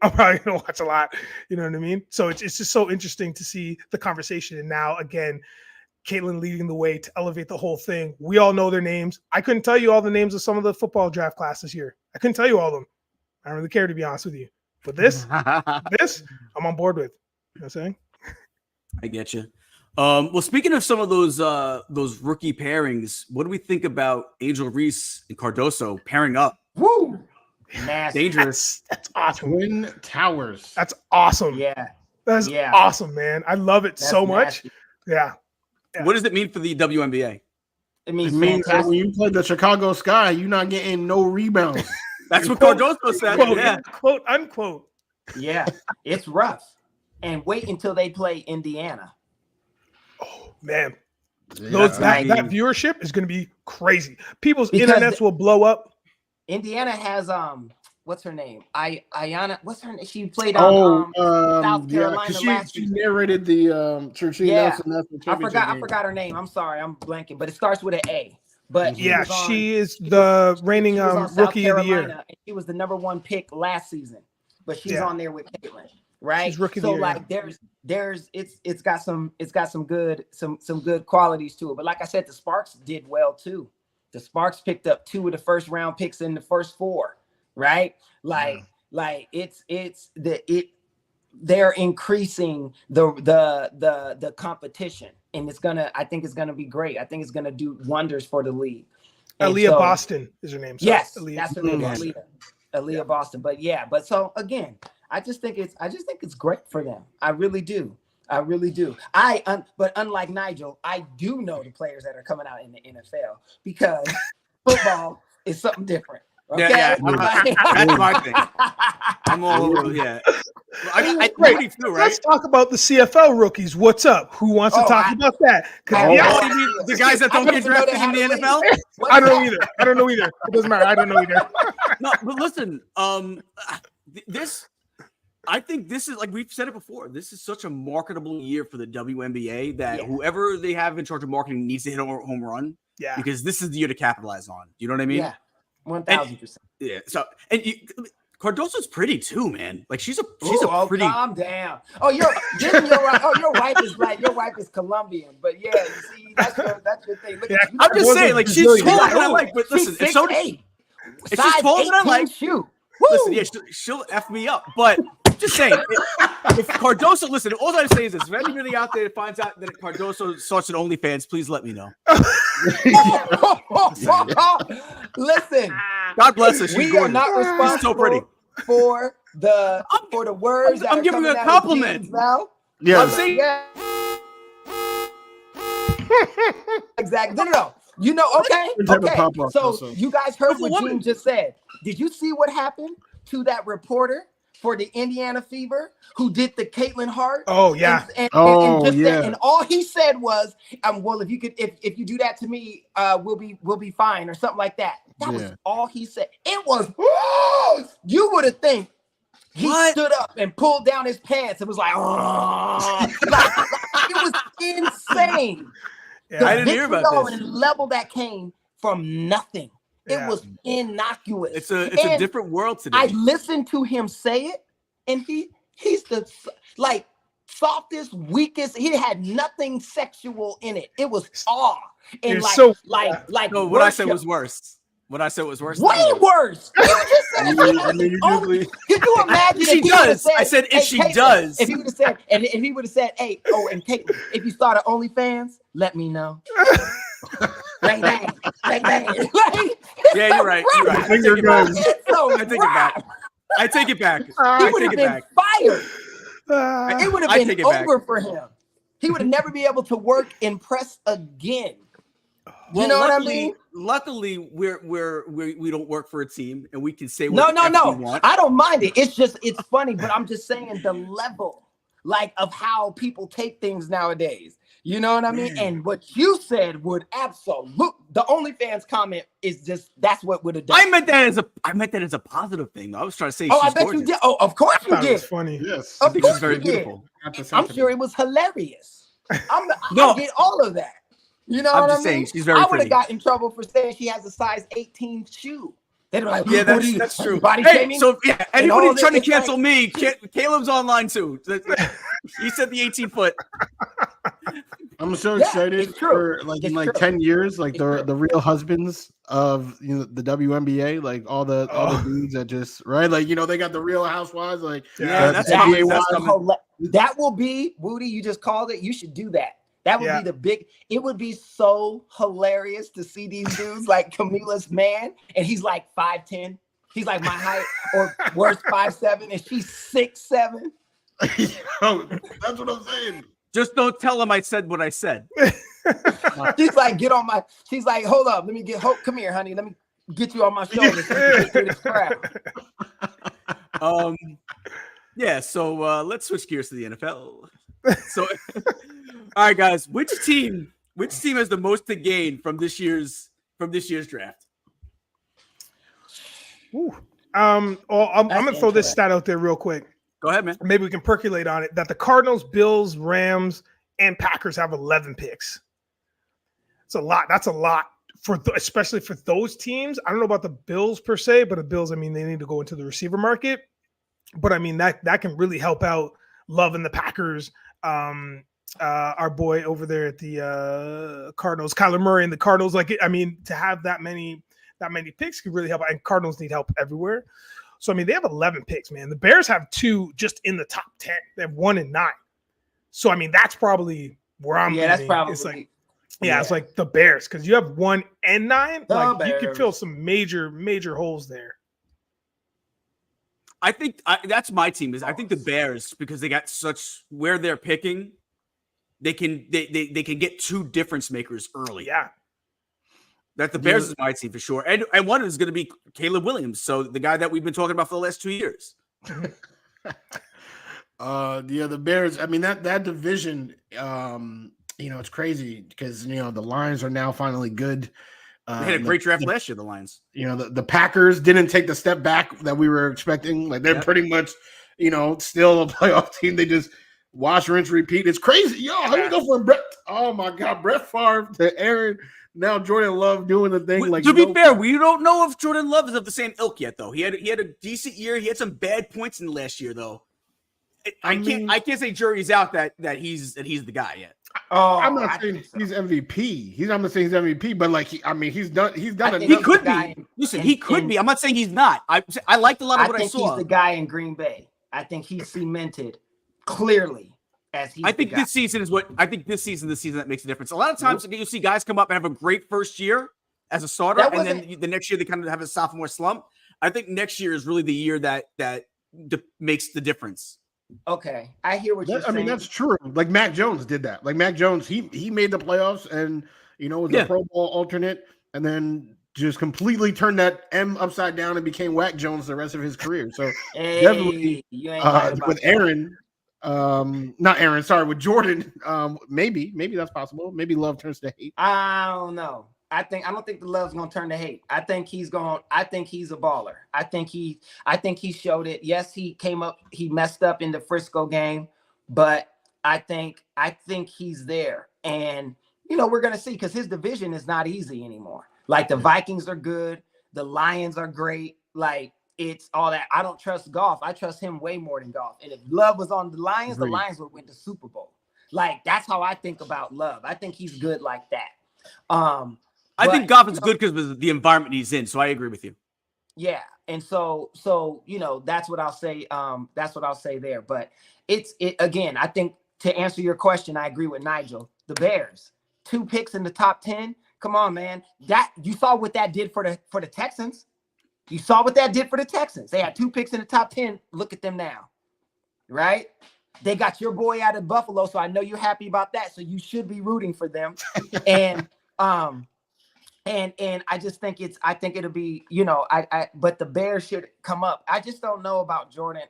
Speaker 3: I'm probably going to watch a lot. You know what I mean? So it's just so interesting to see the conversation. And now, again, Caitlyn leading the way to elevate the whole thing. We all know their names. I couldn't tell you all the names of some of the football draft classes here. I couldn't tell you all of them. I don't really care, to be honest with you. But this, I'm on board with. You know what I'm saying?
Speaker 2: I get you. Well, speaking of some of those rookie pairings, what do we think about Angel Reese and Cardoso pairing up?
Speaker 4: Woo! Nasty.
Speaker 2: Dangerous.
Speaker 3: That's awesome.
Speaker 5: Twin Towers.
Speaker 3: That's awesome.
Speaker 4: Yeah.
Speaker 3: That's awesome, man. I love it so much. Yeah.
Speaker 2: What does it mean for the WNBA?
Speaker 4: It means
Speaker 5: that when you play the Chicago Sky, you're not getting no rebounds.
Speaker 2: That's what Cardoso said.
Speaker 3: Quote unquote.
Speaker 4: Yeah, it's rough. And wait until they play Indiana.
Speaker 3: Oh man,
Speaker 5: Yeah.
Speaker 3: that viewership is going to be crazy. People's internets will blow up.
Speaker 4: Indiana has what's her name? Ayana. What's her name? She played on South Carolina last
Speaker 5: she
Speaker 4: season.
Speaker 5: narrated the
Speaker 4: I forgot her name. I'm sorry, I'm blanking, but it starts with an A. But
Speaker 3: she is the reigning rookie of the year.
Speaker 4: And she was the #1 pick last season, but she's on there with Caitlyn, right?
Speaker 3: She's rookie of the year.
Speaker 4: Like it's got some good qualities to it. But like I said, the Sparks did well too. The Sparks picked up 2 of the first round picks in the first 4, right? They're increasing the competition, and I think it's gonna be great. I think it's gonna do wonders for the league.
Speaker 3: Aaliyah Boston is her name. So
Speaker 4: yes,
Speaker 3: Aaliyah.
Speaker 4: that's her name, Aaliyah Boston. But so again, I just think it's great for them. I really do. But unlike Nigel, I do know the players that are coming out in the NFL because football is something different. Okay?
Speaker 2: Yeah. That's my thing. I'm all over. Yeah. I
Speaker 3: Great. Too, right? Let's talk about the CFL rookies. What's up? Who wants to talk about that?
Speaker 2: The guys that don't get drafted in the NFL?
Speaker 3: I don't know either. It doesn't matter. I don't know either.
Speaker 2: No, but listen, I think this is, like we've said it before, this is such a marketable year for the WNBA that whoever they have in charge of marketing needs to hit a home run. Yeah. Because this is the year to capitalize on. You know what I mean?
Speaker 4: Yeah. 1,000%.
Speaker 2: Yeah. So, Cardoso's pretty too, man. Like she's a pretty.
Speaker 4: Calm down. Oh, your wife is like your wife is Colombian, but yeah, you see, that's your thing. Look,
Speaker 2: I'm just saying, like she's taller than I like, but listen, if she's taller than I like,
Speaker 4: shoot.
Speaker 2: Listen, yeah, she'll F me up, but just saying, if Cardoso, listen, all I'm saying is this: if anybody out there finds out that Cardoso starts an OnlyFans, please let me know.
Speaker 4: Listen,
Speaker 2: God bless her.
Speaker 4: We are not responsible
Speaker 2: so pretty.
Speaker 4: for the words.
Speaker 2: I'm giving her a compliment
Speaker 4: now.
Speaker 5: Yeah,
Speaker 2: I'm saying.
Speaker 4: Exactly. No. You know, okay. So you guys heard what Gene just said. Did you see what happened to that reporter for the Indiana Fever who did the Caitlyn Hart?
Speaker 3: Oh yeah.
Speaker 4: And all he said was, well, if you do that to me, we'll be fine or something like that. That was all he said. It was you would have think he stood up and pulled down his pants and was like, it was insane.
Speaker 2: Yeah, I didn't hear about this.
Speaker 4: The level that came from nothing. It was innocuous.
Speaker 2: It's a different world today.
Speaker 4: I listened to him say it, and he's the softest, weakest. He had nothing sexual in it. It was awe and
Speaker 2: No, what I said was worse. Way
Speaker 4: worse. You just said could you imagine
Speaker 2: she does? I said if she does.
Speaker 4: If he would have said, and he would have said, hey, and Caitlyn, if you start an OnlyFans, let me know. Bang, bang, bang, bang.
Speaker 2: Yeah, you're right. I take it back.
Speaker 4: He would have been fired. It would have been over for him. He would have never be able to work in press again.
Speaker 2: Well,
Speaker 4: you know what I mean?
Speaker 2: Luckily, we don't work for a team, and we can say
Speaker 4: no.
Speaker 2: we want.
Speaker 4: I don't mind it. It's funny, but I'm just saying the level, of how people take things nowadays. You know what I mean? And what you said would the OnlyFans comment is that's what would have done.
Speaker 2: I meant that as a positive thing. I was trying to say.
Speaker 4: I bet you did. Oh, of course you did.
Speaker 3: It's funny.
Speaker 5: Yes,
Speaker 4: of course
Speaker 2: she's very beautiful.
Speaker 4: I'm sure it was hilarious. I get all of that. You know what I mean?
Speaker 2: Saying she's very
Speaker 4: I would have got in trouble for saying she has a size 18 shoe. They'd be like,
Speaker 2: yeah, that's true. Anybody trying to cancel me, Caleb's online too. He said the 18-foot.
Speaker 5: I'm so excited for in 10 years, the real husbands of the WNBA, all the dudes that just they got the Real Housewives,
Speaker 4: that will be Woody. You just called it. You should do that. That would be the big. It would be so hilarious to see these dudes like Camila's man, and he's like 5'10". He's like my height, or worse 5'7", and she's 6'7".
Speaker 5: Yo, that's what I'm saying.
Speaker 2: Just don't tell him I said what I said.
Speaker 4: She's like, get on my. She's like, hold up, let me get. Come here, honey. Let me get you on my shoulder. So you can get through this crap.
Speaker 2: Yeah. So let's switch gears to the NFL. So, all right, guys, which team has the most to gain from this year's draft?
Speaker 3: Ooh. I'm gonna throw this stat out there real quick.
Speaker 2: Go ahead, man.
Speaker 3: Maybe we can percolate on it. That the Cardinals, Bills, Rams, and Packers have 11 picks. It's a lot. That's a lot especially for those teams. I don't know about the Bills per se, but the Bills, I mean, they need to go into the receiver market. But I mean, that can really help out Love and the Packers. Our boy over there at the Cardinals, Kyler Murray and the Cardinals. Like, I mean, to have that many picks could really help. And Cardinals need help everywhere. So I mean, they have 11 picks, man. The Bears have 2 just in the top 10. They have 1 and 9. So I mean, that's probably where I'm.
Speaker 4: Yeah, that's probably.
Speaker 3: It's like, it's like the Bears, because you have 1 and 9. Like
Speaker 4: Bears.
Speaker 3: You could fill some major holes there.
Speaker 2: I think that's my team. I think the Bears, because they got such where they're picking, they can get 2 difference makers early.
Speaker 3: Yeah.
Speaker 2: That the Bears is my team for sure. And one is going to be Caleb Williams. So the guy that we've been talking about for the last 2 years.
Speaker 5: The Bears, I mean, that division, it's crazy because, the Lions are now finally good.
Speaker 2: They had a great draft last year, the Lions.
Speaker 5: The Packers didn't take the step back that we were expecting. Like, they're pretty much, still a playoff team. They just wash, rinse, repeat. It's crazy. Yo, how you go from Brett? Oh, my God. Brett Favre to Aaron. Now Jordan Love doing the thing. Like,
Speaker 2: to be fair, we don't know if Jordan Love is of the same ilk yet, though. He had a decent year. He had some bad points in the last year, though. I can't say jury's out that he's the guy yet.
Speaker 4: Oh,
Speaker 5: I'm not saying he's MVP. I'm not saying he's MVP, but like he's done enough.
Speaker 2: He could be. Listen, he could be. I'm not saying he's not. I liked a lot of what I saw.
Speaker 4: I think he's the guy in Green Bay. I think he's cemented clearly. I think this season is the season that makes a difference. A lot of times you see guys come up and have a great first year as a starter, and then the next year they kind of have a sophomore slump. I think next year is really the year that makes the difference. Okay, I hear what you're saying.
Speaker 5: I mean, that's true. Like Mac Jones did that. Like Mac Jones, he made the playoffs and was a Pro Bowl alternate, and then just completely turned that M upside down and became Whack Jones the rest of his career. So definitely with Aaron. Not Aaron, sorry, with Jordan. Maybe that's possible. Maybe Love turns to hate.
Speaker 4: I don't know. I don't think the Love's gonna turn to hate. I think he's a baller. I think he showed it. Yes, he messed up in the Frisco game, but I think he's there. And we're gonna see, because his division is not easy anymore. Like the Vikings are good, the Lions are great, like it's all that. I don't trust Goff. I trust him way more than Goff. And if Love was on the Lions would win the Super Bowl. Like, that's how I think about Love. I think he's good like that.
Speaker 2: I think Goff is good because of the environment he's in. So I agree with you.
Speaker 4: Yeah. And so that's what I'll say. That's what I'll say there. But again, I think, to answer your question, I agree with Nigel. The Bears, 2 picks in the top 10. Come on, man. That you saw what that did for the Texans. You saw what that did for the Texans. They had 2 picks in the top 10. Look at them now, right? They got your boy out of Buffalo, so I know you're happy about that. So you should be rooting for them. And I just think it'll be, but the Bears should come up. I just don't know about Jordan,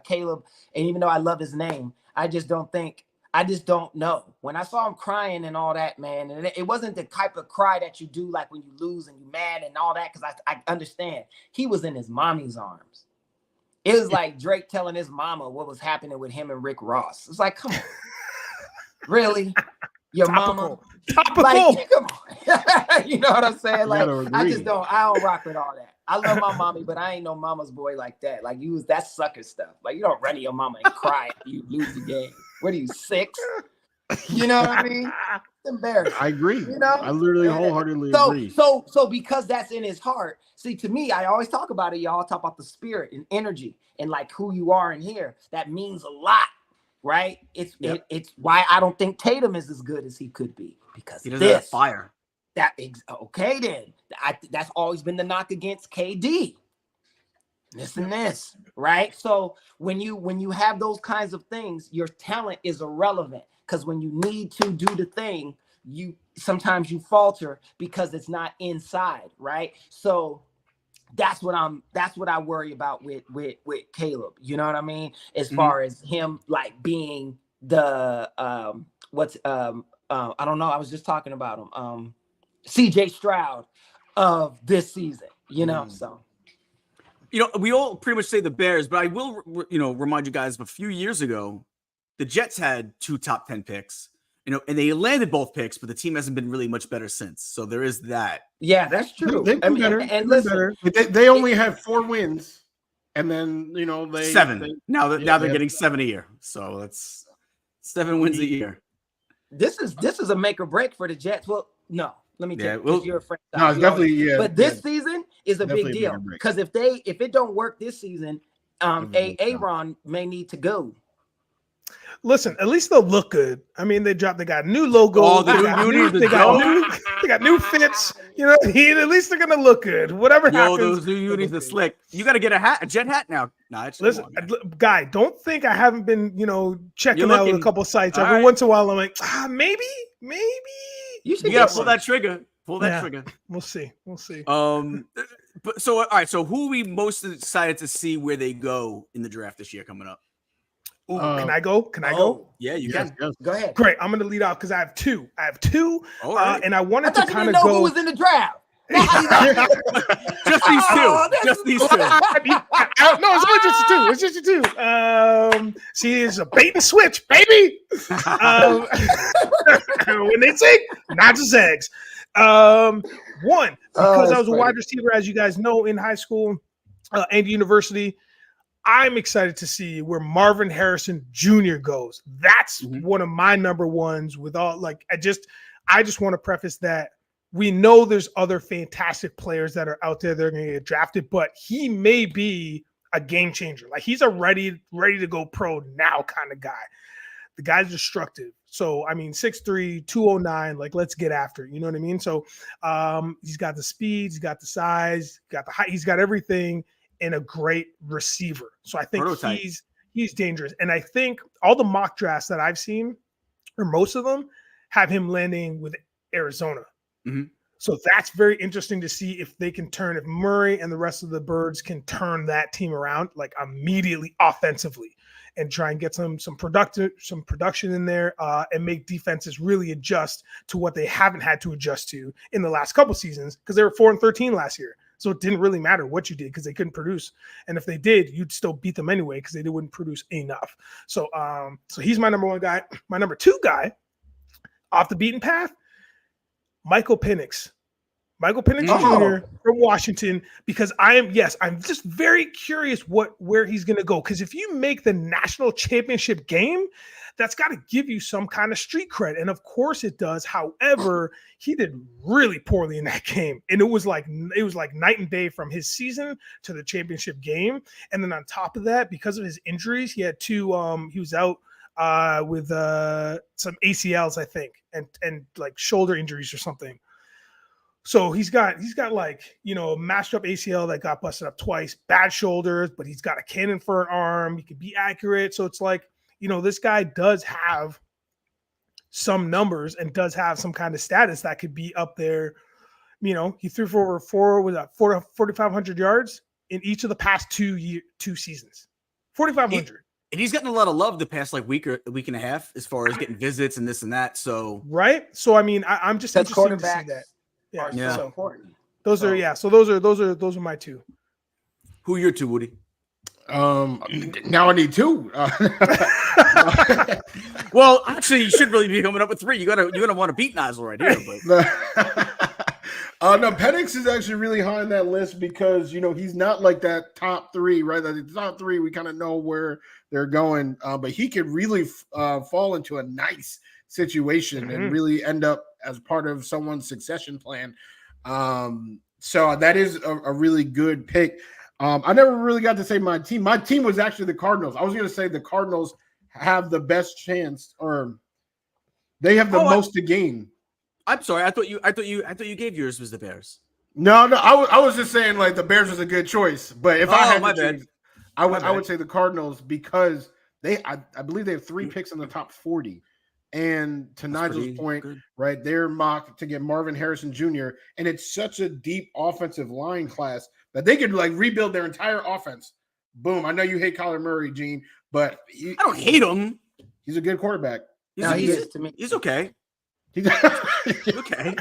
Speaker 4: Caleb. And even though I love his name, I just don't know. When I saw him crying and all that, man, and it wasn't the type of cry that you do like when you lose and you mad and all that, because I understand. He was in his mommy's arms. It was like Drake telling his mama what was happening with him and Rick Ross. It's like, come on. Really? Your mama?
Speaker 3: Topical.
Speaker 4: Like, come on. You know what I'm saying? Like, I don't rock with all that. I love my mommy, but I ain't no mama's boy like that. Like, that's sucker stuff. Like, you don't run to your mama and cry if you lose the game. What are you, 6? You know what I mean? It's embarrassing.
Speaker 5: I agree. I literally wholeheartedly agree.
Speaker 4: So because that's in his heart. See, to me, I always talk about it. Y'all talk about the spirit and energy and like who you are in here. That means a lot. right? It's why I don't think Tatum is as good as he could be, because
Speaker 2: he doesn't have fire.
Speaker 4: Okay, then that's always been the knock against KD. This and this, right? So when you have those kinds of things, your talent is irrelevant, because when you need to do the thing, sometimes you falter because it's not inside, right? So that's what I worry about with Caleb. You know what I mean? As far as him like being the I don't know. I was just talking about him. CJ Stroud of this season. You know, so.
Speaker 2: You know, we all pretty much say the Bears, but I will, remind you guys of a few years ago, the Jets had 2 top 10 picks, and they landed both picks, but the team hasn't been really much better since. So there is that.
Speaker 4: Yeah, that's true.
Speaker 5: They've been better.
Speaker 4: And listen,
Speaker 5: they only have 4 wins, and then they
Speaker 2: 7. Now they're getting 7 a year. So that's 7 wins a year.
Speaker 4: This is a make or break for the Jets. Well, no. Let me tell you, you're a friend.
Speaker 5: No, it's definitely
Speaker 4: But this season is a big deal, because if it don't work this season, Aaron may need to go.
Speaker 3: Listen, at least they'll look good. I mean, they got a new logo.
Speaker 2: Oh,
Speaker 3: they got new fits. You know, at least they're gonna look good. Whatever happens.
Speaker 2: Those new unis are slick. You got to get a jet hat now. Nah,
Speaker 3: listen, guy, don't think I haven't been, checking out a couple sites every once in a while. I'm like, maybe.
Speaker 2: You got to pull that trigger. Trigger.
Speaker 3: We'll see.
Speaker 2: But so all right. So who are we most excited to see where they go in the draft this year coming up?
Speaker 3: Ooh, can I go?
Speaker 2: Yeah, you can.
Speaker 5: Yes.
Speaker 4: Go ahead.
Speaker 3: Great. I'm going to lead off because I have two.
Speaker 2: Right.
Speaker 3: And I wanted to kind of go.
Speaker 4: Who was in the draft?
Speaker 2: Just these two. Just these two.
Speaker 3: No, it's just the two. See, it's a bait and switch, baby. When they say, not just eggs. One, because I was a wide receiver, as you guys know, in high school and university. I'm excited to see where Marvin Harrison Jr. goes. That's one of my number ones. With all I just want to preface that we know there's other fantastic players that are out there that are going to get drafted, but he may be a game changer. Like, he's a ready to go pro now kind of guy. The guy's destructive. So, I mean, 6'3", 209, let's get after it. You know what I mean? So he's got the speed, he's got the size, got the height, he's got everything, and a great receiver. So I think he's dangerous. And I think all the mock drafts that I've seen, or most of them, have him landing with Arizona. Mm-hmm. So that's very interesting to see if they can turn, if Murray and the rest of the Birds can turn that team around immediately offensively and try and get some production in there and make defenses really adjust to what they haven't had to adjust to in the last couple seasons, because they were 4-13 last year. So it didn't really matter what you did because they couldn't produce. And if they did, you'd still beat them anyway because they wouldn't produce enough. So he's my number one guy. My number two guy, off the beaten path, Michael Penix Jr. from Washington, because I'm just very curious where he's going to go. Because if you make the national championship game, that's got to give you some kind of street cred. And of course it does. However, he did really poorly in that game. And it was like night and day from his season to the championship game. And then on top of that, because of his injuries, he had two, he was out with some ACLs, I think, and shoulder injuries or something. So he's got a mashed up ACL that got busted up twice, bad shoulders, but he's got a cannon for an arm. He can be accurate. So it's this guy does have some numbers and does have some kind of status that could be up there. He threw for over 4,500 yards in each of the past two seasons. 4,500.
Speaker 2: And he's gotten a lot of love the past week and a half as far as getting visits and this and that. So
Speaker 3: right. So I mean, I'm just interested to see that. Yeah. So important. Those are my two.
Speaker 2: Who are your two, Woody?
Speaker 5: Now I need two.
Speaker 2: Well, actually, you should really be coming up with three. You're gonna want to beat Nozzle right here.
Speaker 5: But no, Penix is actually really high on that list because he's not like that top three, right? The top three, we kind of know where they're going, but he could really fall into a nice situation and really end up as part of someone's succession plan. So that is a really good pick. I never really got to say my team. My team was actually the Cardinals. I was going to say the Cardinals have the best chance, or they have the most to gain.
Speaker 2: I'm sorry. I thought you gave yours was the Bears.
Speaker 5: No, I was just saying like the Bears was a good choice, but if I had to choose, I would say the Cardinals because I believe they have 3 picks in the top 40. And to Nigel's point, right, they're mocked to get Marvin Harrison Jr. And it's such a deep offensive line class that they could like rebuild their entire offense. Boom. I know you hate Kyler Murray, Gene, but
Speaker 2: I don't hate him.
Speaker 5: He's a good quarterback.
Speaker 2: He's okay. He's okay.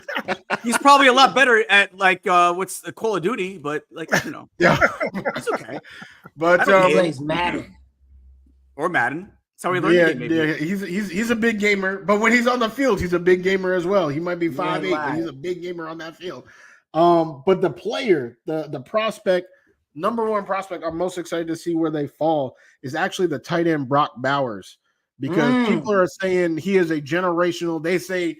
Speaker 2: He's probably a lot better at like what's the Call of Duty, but like
Speaker 5: yeah,
Speaker 2: it's okay.
Speaker 5: But
Speaker 4: he plays Madden
Speaker 2: or Madden. That's how he learned the game.
Speaker 5: Yeah, he's a big gamer, but when he's on the field, he's a big gamer as well. He might be 5'8", but he's a big gamer on that field. But the player, the prospect, number one prospect, I'm most excited to see where they fall is actually the tight end Brock Bowers, because people are saying he is a generational. They say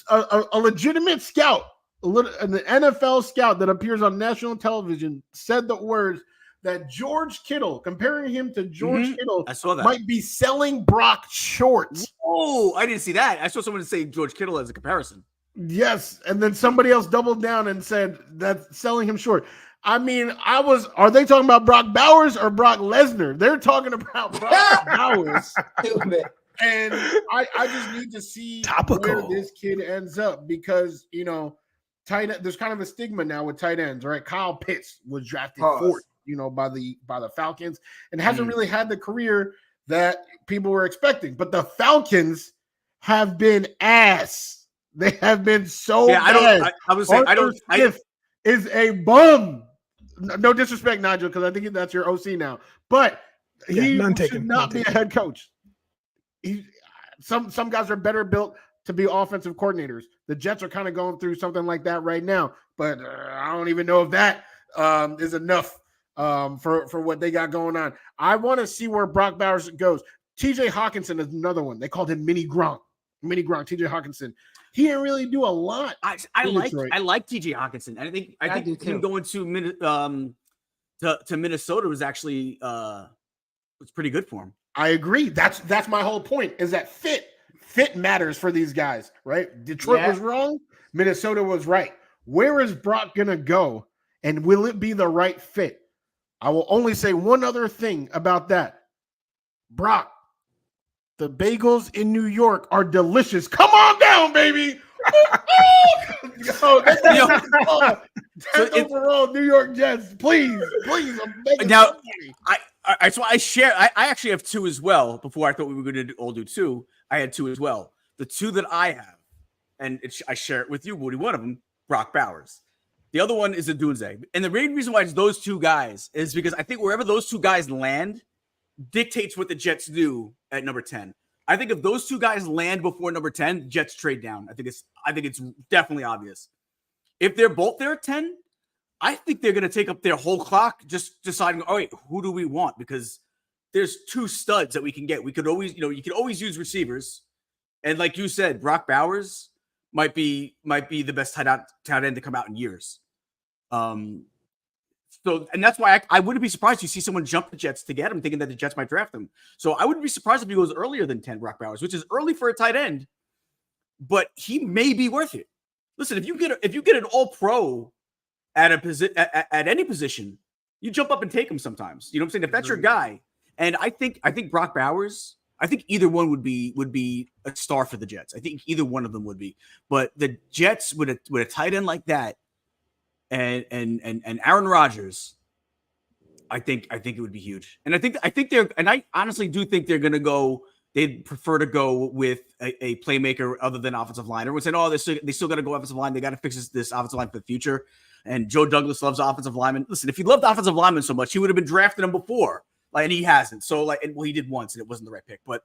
Speaker 5: a legitimate scout, an NFL scout that appears on national television said the words that George Kittle, comparing him to George Kittle,
Speaker 2: I saw that,
Speaker 5: might be selling Brock short.
Speaker 2: Oh, I didn't see that. I saw someone say George Kittle as a comparison.
Speaker 5: Yes, and then somebody else doubled down and said that's selling him short. I mean, are they talking about Brock Bowers or Brock Lesnar? They're talking about Brock Bowers. And I just need to see where this kid ends up because, tight end, there's kind of a stigma now with tight ends, right? Kyle Pitts was drafted fourth, by the Falcons and hasn't really had the career that people were expecting. But the Falcons have been ass. They have been so bad.
Speaker 2: I was saying
Speaker 5: Smith is a bum. No disrespect, Nigel, because I think that's your OC now. But he should not be a head coach. Some guys are better built to be offensive coordinators. The Jets are kind of going through something like that right now, but I don't even know if that is enough for what they got going on. I want to see where Brock Bowers goes. TJ Hawkinson is another one. They called him Mini Gronk, TJ Hawkinson. He didn't really do a lot.
Speaker 2: I like TJ Hawkinson. And I think him going to Minnesota was actually was pretty good for him.
Speaker 5: I agree. That's my whole point, is that fit matters for these guys, right? Detroit was wrong. Minnesota was right. Where is Brock going to go? And will it be the right fit? I will only say one other thing about that. Brock, the bagels in New York are delicious. Come on down, baby. Overall, New York Jets, please.
Speaker 2: Now, I actually have 2 as well. Before I thought we were going to all do 2, I had 2 as well. The 2 that I have, and I share it with you, Woody. One of them, Brock Bowers. The other one is a Dunze. And the main reason why it's those 2 guys is because I think wherever those 2 guys land dictates what the Jets do at number 10. I think if those 2 guys land before number 10, Jets trade down. I think it's definitely obvious. If they're both there at 10, I think they're going to take up their whole clock just deciding, oh, wait, who do we want? Because there's 2 studs that we can get. We could always, you could always use receivers. And like you said, Brock Bowers might be the best tight end to come out in years. So, and that's why I wouldn't be surprised you see someone jump the Jets to get him, thinking that the Jets might draft him. So I wouldn't be surprised if he goes earlier than 10, Brock Bowers, which is early for a tight end, but he may be worth it. Listen, if you get an All-Pro at any position, you jump up and take him sometimes. You know what I'm saying? If that's your guy, and I think Brock Bowers, I think either one would be a star for the Jets. I think either one of them would be, but the Jets with a tight end like that. And Aaron Rodgers, I think it would be huge. And I honestly do think they're gonna go. They'd prefer to go with a playmaker other than offensive line. Everyone's saying, "Oh, they still got to go offensive line. They got to fix this offensive line for the future." And Joe Douglas loves offensive linemen. Listen, if he loved offensive linemen so much, he would have been drafting them before. And he hasn't. So he did once, and it wasn't the right pick. But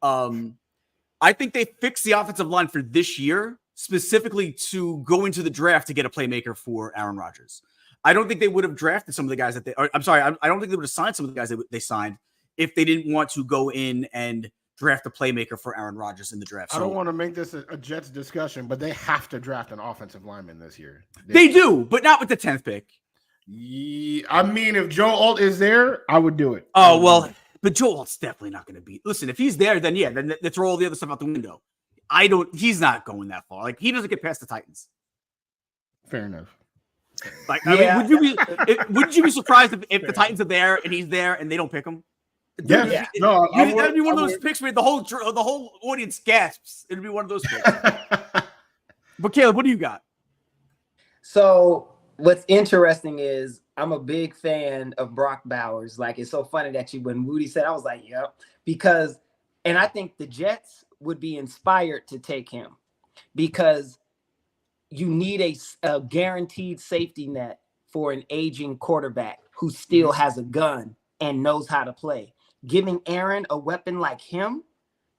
Speaker 2: I think they fixed the offensive line for this year, specifically to go into the draft to get a playmaker for Aaron Rodgers. I don't think they would have drafted some of the guys I don't think they would have signed some of the guys that they signed if they didn't want to go in and draft a playmaker for Aaron Rodgers in the draft. So,
Speaker 5: I don't want to make this a Jets discussion, but they have to draft an offensive lineman this year.
Speaker 2: They do, but not with the 10th pick.
Speaker 5: Yeah, I mean, if Joe Alt is there, I would do it.
Speaker 2: Oh, well, But Joel's definitely not going to be. Listen, if he's there, then then they throw all the other stuff out the window. He's not going that far. Like, he doesn't get past the Titans.
Speaker 5: Fair enough.
Speaker 2: Like, I mean, wouldn't you be surprised if the Titans are there and he's there and they don't pick him?
Speaker 5: Yeah. No,
Speaker 2: that'd be one of those picks where the whole audience gasps. It'd be one of those picks. But Caleb, what do you got?
Speaker 4: So what's interesting is I'm a big fan of Brock Bowers. Like, it's so funny that when Woody said, I was like, yep, because, and I think the Jets would be inspired to take him because you need a guaranteed safety net for an aging quarterback who still has a gun and knows how to play. Giving Aaron a weapon like him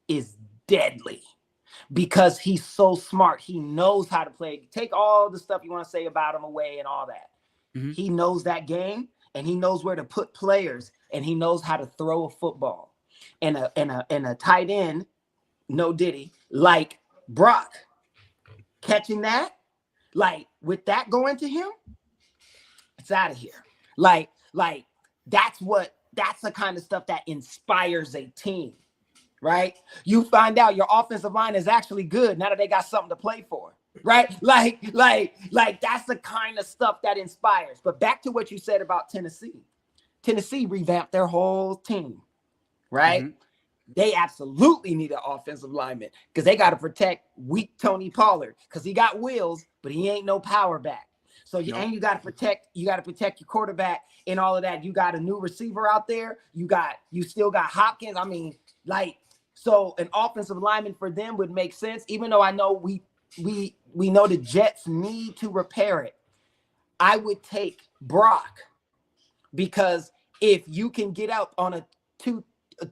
Speaker 4: is deadly because he's so smart. He knows how to play. Take all the stuff you want to say about him away and all that. Mm-hmm. He knows that game and he knows where to put players and he knows how to throw a football. And a tight end, no diddy, like Brock, catching that, like with that going to him, it's out of here. Like that's the kind of stuff that inspires a team, right? You find out your offensive line is actually good now that they got something to play for, right? Like that's the kind of stuff that inspires. But back to what you said about Tennessee. Tennessee revamped their whole team, right? Mm-hmm. They absolutely need an offensive lineman because they got to protect weak Tony Pollard because he got wheels, but he ain't no power back. So and you got to protect your quarterback and all of that. You got a new receiver out there. You still got Hopkins. I mean, so an offensive lineman for them would make sense, even though I know we know the Jets need to repair it. I would take Brock because if you can get out on a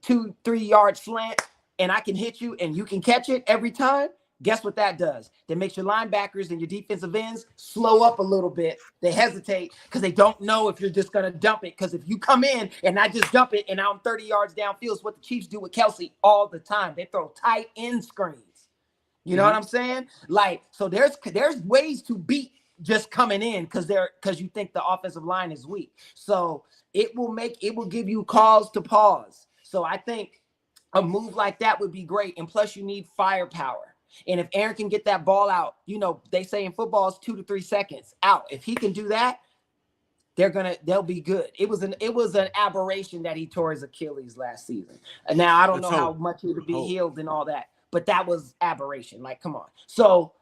Speaker 4: 2-3 yard slant and I can hit you and you can catch it every time, guess what that does? That makes your linebackers and your defensive ends slow up a little bit. They hesitate because they don't know if you're just going to dump it. Because if you come in and I just dump it and I'm 30 yards downfield, is what the Chiefs do with Kelsey all the time. They throw tight end screens. You know what I'm saying? Like, so there's ways to beat just coming in because you think the offensive line is weak. So it will give you cause to pause. So I think a move like that would be great. And plus you need firepower. And if Aaron can get that ball out, they say in football it's 2 to 3 seconds out. If he can do that, they'll be good. It was an aberration that he tore his Achilles last season. And now I don't know how much he would be healed and all that, but that was aberration. Like, come on. So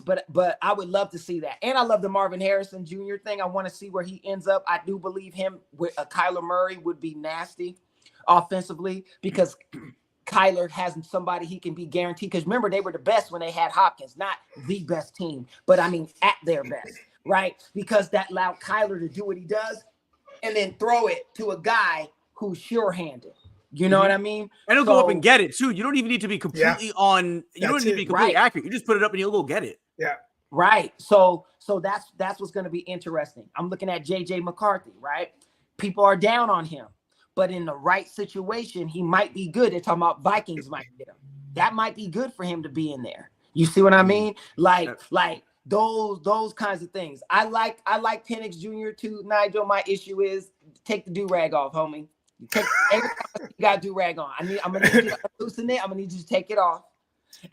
Speaker 4: but I would love to see that. And I love the Marvin Harrison Jr. thing. I want to see where he ends up. I do believe him with a Kyler Murray would be nasty offensively because Kyler has somebody he can be guaranteed. Because remember, they were the best when they had Hopkins, not the best team, but I mean at their best, right? Because that allowed Kyler to do what he does and then throw it to a guy who's sure-handed. You know what I mean?
Speaker 2: And he'll go up and get it too. You don't even need to be completely on. You don't need to be completely accurate. You just put it up and he'll go get it.
Speaker 3: Yeah.
Speaker 4: Right. So that's what's going to be interesting. I'm looking at JJ McCarthy, right? People are down on him, but in the right situation, he might be good. They're talking about Vikings might get him. That might be good for him to be in there. You see what I mean? Like those kinds of things. I like Penix Jr. too, Nigel. My issue is take the do-rag off, homie. Every time you got do-rag on. I'm gonna need you to loosen it. I'm gonna need you to take it off.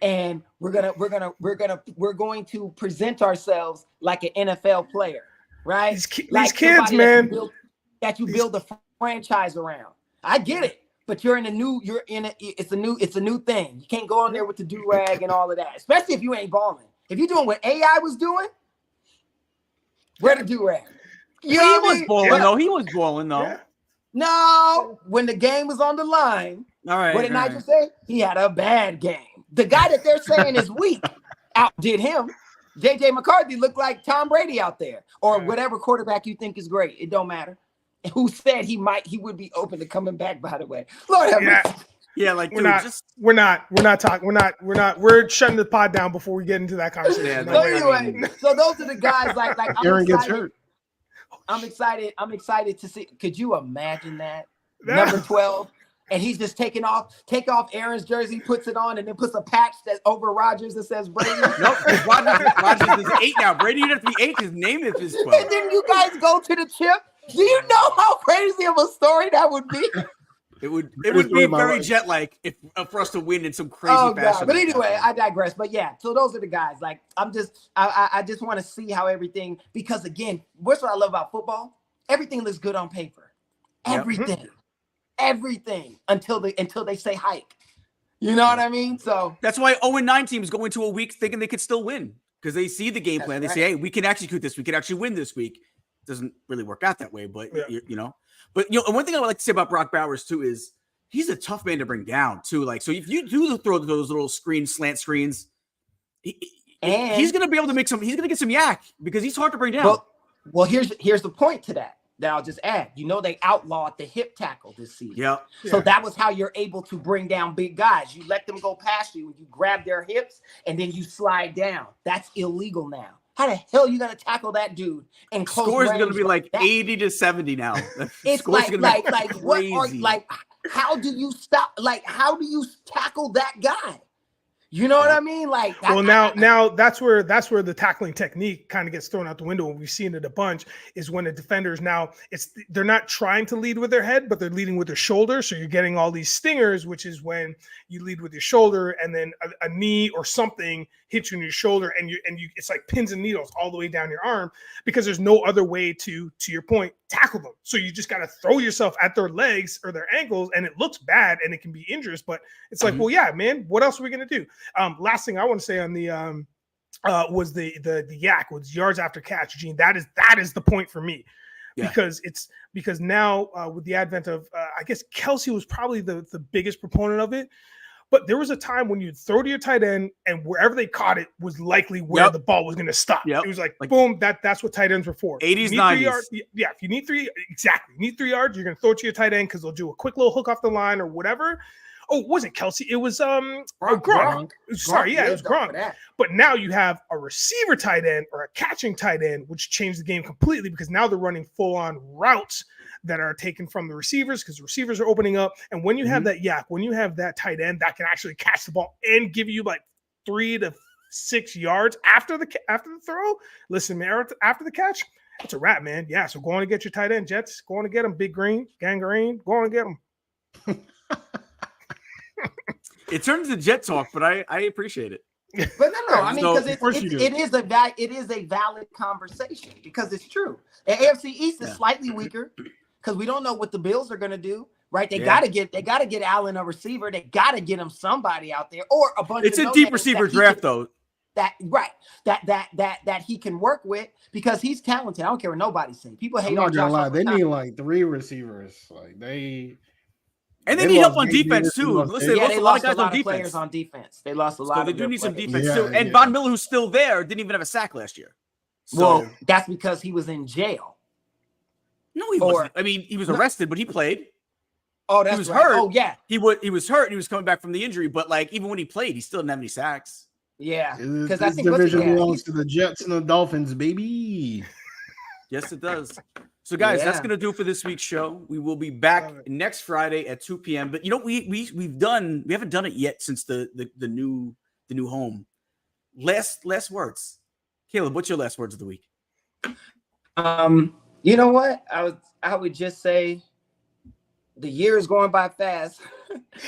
Speaker 4: And we're going to present ourselves like an NFL player, right?
Speaker 3: These kids, man.
Speaker 4: That you build a franchise around. I get it, but it's a new thing. You can't go on there with the do-rag and all of that, especially if you ain't balling. If you're doing what AI was doing, wear the do-rag.
Speaker 2: He was balling though. Yeah.
Speaker 4: No, when the game was on the line,
Speaker 2: all right.
Speaker 4: What did Nigel say? He had a bad game. The guy that they're saying is weak outdid him. JJ McCarthy looked like Tom Brady out there, or whatever quarterback you think is great. It don't matter. Who said he would be open to coming back? By the way, Lord have mercy.
Speaker 2: Yeah, like
Speaker 3: we're shutting the pod down before we get into that conversation.
Speaker 4: Yeah, so anyway, so those are the guys like
Speaker 5: Aaron gets hurt.
Speaker 4: I'm excited to see. Could you imagine that? Number 12, and he's just take off Aaron's jersey, puts it on, and then puts a patch that's over Rodgers that says Brady.
Speaker 2: Nope, Rodgers is 8 now. Brady didn't have to be 8. His name is 12.
Speaker 4: And then you guys go to the chip. Do you know how crazy of a story that would be?
Speaker 2: It would be very jet-like if for us to win in some crazy fashion.
Speaker 4: God. But anyway, I digress. But yeah, so those are the guys. Like I just want to see how everything, because again, what's what I love about football? Everything looks good on paper. Everything until they say hike. You know what I mean? So
Speaker 2: that's why 0-9 teams go into a week thinking they could still win, because they see the game plan. They say, hey, we can execute this. We can actually win this week. It doesn't really work out that way, but you know. But one thing I would like to say about Brock Bowers too is he's a tough man to bring down too. Like, so if you do throw those little slant screens, he's going to be able to make some. He's going to get some yak because he's hard to bring down.
Speaker 4: Well, here's the point to that I'll just add. You know, they outlawed the hip tackle this season.
Speaker 2: Yeah.
Speaker 4: So that was how you're able to bring down big guys. You let them go past you and you grab their hips and then you slide down. That's illegal now. How the hell are you going to tackle that dude? And
Speaker 2: score is going to be like 80-70 now.
Speaker 4: It's how do you stop? Like, how do you tackle that guy? You know what I mean? Like,
Speaker 3: now that's where the tackling technique kind of gets thrown out the window. And we've seen it a bunch is when the defenders now they're not trying to lead with their head, but they're leading with their shoulder. So you're getting all these stingers, which is when you lead with your shoulder and then a knee or something hits you in your shoulder and you it's like pins and needles all the way down your arm because there's no other way to your point, tackle them. So you just got to throw yourself at their legs or their ankles and it looks bad and it can be injurious, but it's like, well, yeah, man, what else are we going to do? Last thing I want to say on the was the yak was yards after catch, Gene. That is the point for me. Yeah. Because now with the advent of I guess Kelsey was probably the biggest proponent of it. But there was a time when you'd throw to your tight end and wherever they caught it was likely where the ball was going to stop. It was like boom, that's what tight ends were for.
Speaker 2: 80s, 90s.
Speaker 3: If you need 3 yards, you're going to throw it to your tight end because they'll do a quick little hook off the line or whatever. Oh, it wasn't Kelsey. It was Gronk. Sorry, it was Gronk. But now you have a receiver tight end or a catching tight end, which changed the game completely because now they're running full-on routes that are taken from the receivers because the receivers are opening up. And when you have that yak, when you have that tight end that can actually catch the ball and give you like 3 to 6 yards after the throw, listen, man, after the catch, it's a wrap, man. Yeah, so go on and get your tight end, Jets. Go on and get them, Big Green, Gangrene. Go on and get them.
Speaker 2: It turns to Jet talk, but I appreciate it.
Speaker 4: But no, I mean, because it is a valid conversation because it's true. The AFC East is slightly weaker because we don't know what the Bills are going to do. Right? They gotta get Allen a receiver. They gotta get him somebody out there or a bunch.
Speaker 2: It's a deep receiver draft though.
Speaker 4: That he can work with because he's talented. I don't care what nobody says. People hate on Josh. Lie.
Speaker 5: They need like 3 receivers. Like
Speaker 2: And they need help on defense too. Listen,
Speaker 4: they lost a lot of players on defense. They lost a lot.
Speaker 2: So they do need some defense too. And Von Miller, who's still there, didn't even have a sack last year. So,
Speaker 4: well, that's because he was in jail.
Speaker 2: No, he wasn't. I mean, he was arrested, but he played.
Speaker 4: Oh, that's
Speaker 2: he was
Speaker 4: right.
Speaker 2: hurt.
Speaker 4: Oh, yeah.
Speaker 2: He was hurt. And he was coming back from the injury, but like even when he played, he still didn't have any sacks.
Speaker 4: Yeah,
Speaker 5: because I think division belongs to the Jets and the Dolphins, baby.
Speaker 2: Yes, it does. So, guys, that's gonna do it for this week's show. We will be back next Friday at 2 p.m. But you know, we haven't done it yet since the new home. Last words, Caleb. What's your last words of the week?
Speaker 4: You know what? I would just say the year is going by fast.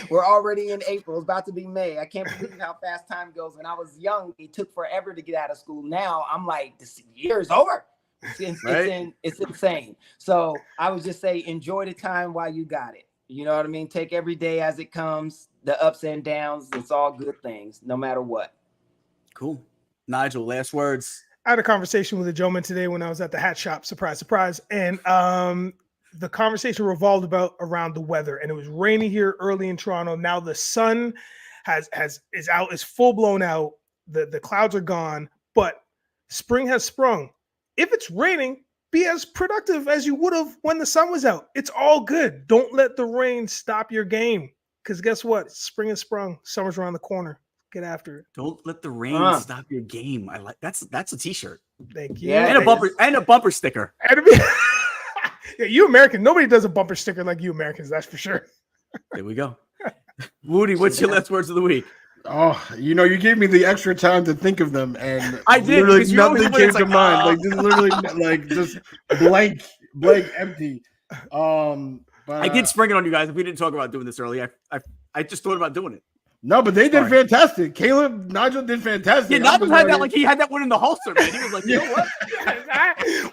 Speaker 4: We're already in April. It's about to be May. I can't believe how fast time goes. When I was young, it took forever to get out of school. Now I'm like, this year is over. It's insane. So I would just say enjoy the time while you got it. You know what I mean? Take every day as it comes, the ups and downs. It's all good things, no matter what.
Speaker 2: Cool. Nigel, last words.
Speaker 3: I had a conversation with a gentleman today when I was at the hat shop. Surprise, surprise. And the conversation revolved around the weather. And it was rainy here early in Toronto. Now the sun is full blown out. The clouds are gone, but spring has sprung. If it's raining, be as productive as you would have when the sun was out. It's all good. Don't let the rain stop your game. Because guess what? Spring has sprung. Summer's around the corner. Get after it.
Speaker 2: Don't let the rain stop your game. I like that's a t-shirt.
Speaker 3: Thank you.
Speaker 2: Yeah, and a bumper sticker.
Speaker 3: Yeah, you Americans. Nobody does a bumper sticker like you Americans. That's for sure.
Speaker 2: There we go. Woody, what's your last words of the week?
Speaker 5: Oh, you gave me the extra time to think of them, and
Speaker 2: I did.
Speaker 5: Literally nothing came to mind. Like just literally, like just blank, empty. But,
Speaker 2: I did spring it on you guys if we didn't talk about doing this earlier. I just thought about doing it.
Speaker 5: No, but they did
Speaker 2: Sorry.
Speaker 5: fantastic. Nigel did fantastic.
Speaker 2: Yeah, Nigel had that like he had that one in the holster, man. He was like, you know what?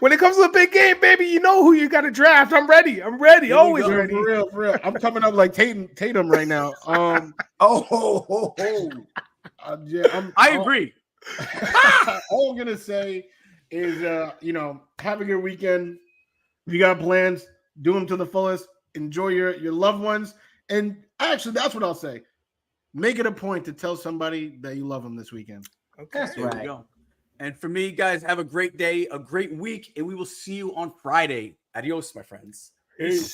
Speaker 3: When it comes to a big game, baby, you know who you got to draft. I'm ready. Always ready.
Speaker 5: For real. I'm coming up like Tatum right now.
Speaker 2: I agree.
Speaker 5: All I'm gonna say is, have a good weekend. If you got plans, do them to the fullest. Enjoy your loved ones, and actually, that's what I'll say. Make it a point to tell somebody that you love them this weekend.
Speaker 3: Okay.
Speaker 4: That's
Speaker 2: There
Speaker 4: right.
Speaker 2: we go. And for me, guys, have a great day, a great week, and we will see you on Friday. Adios, my friends.
Speaker 3: Peace.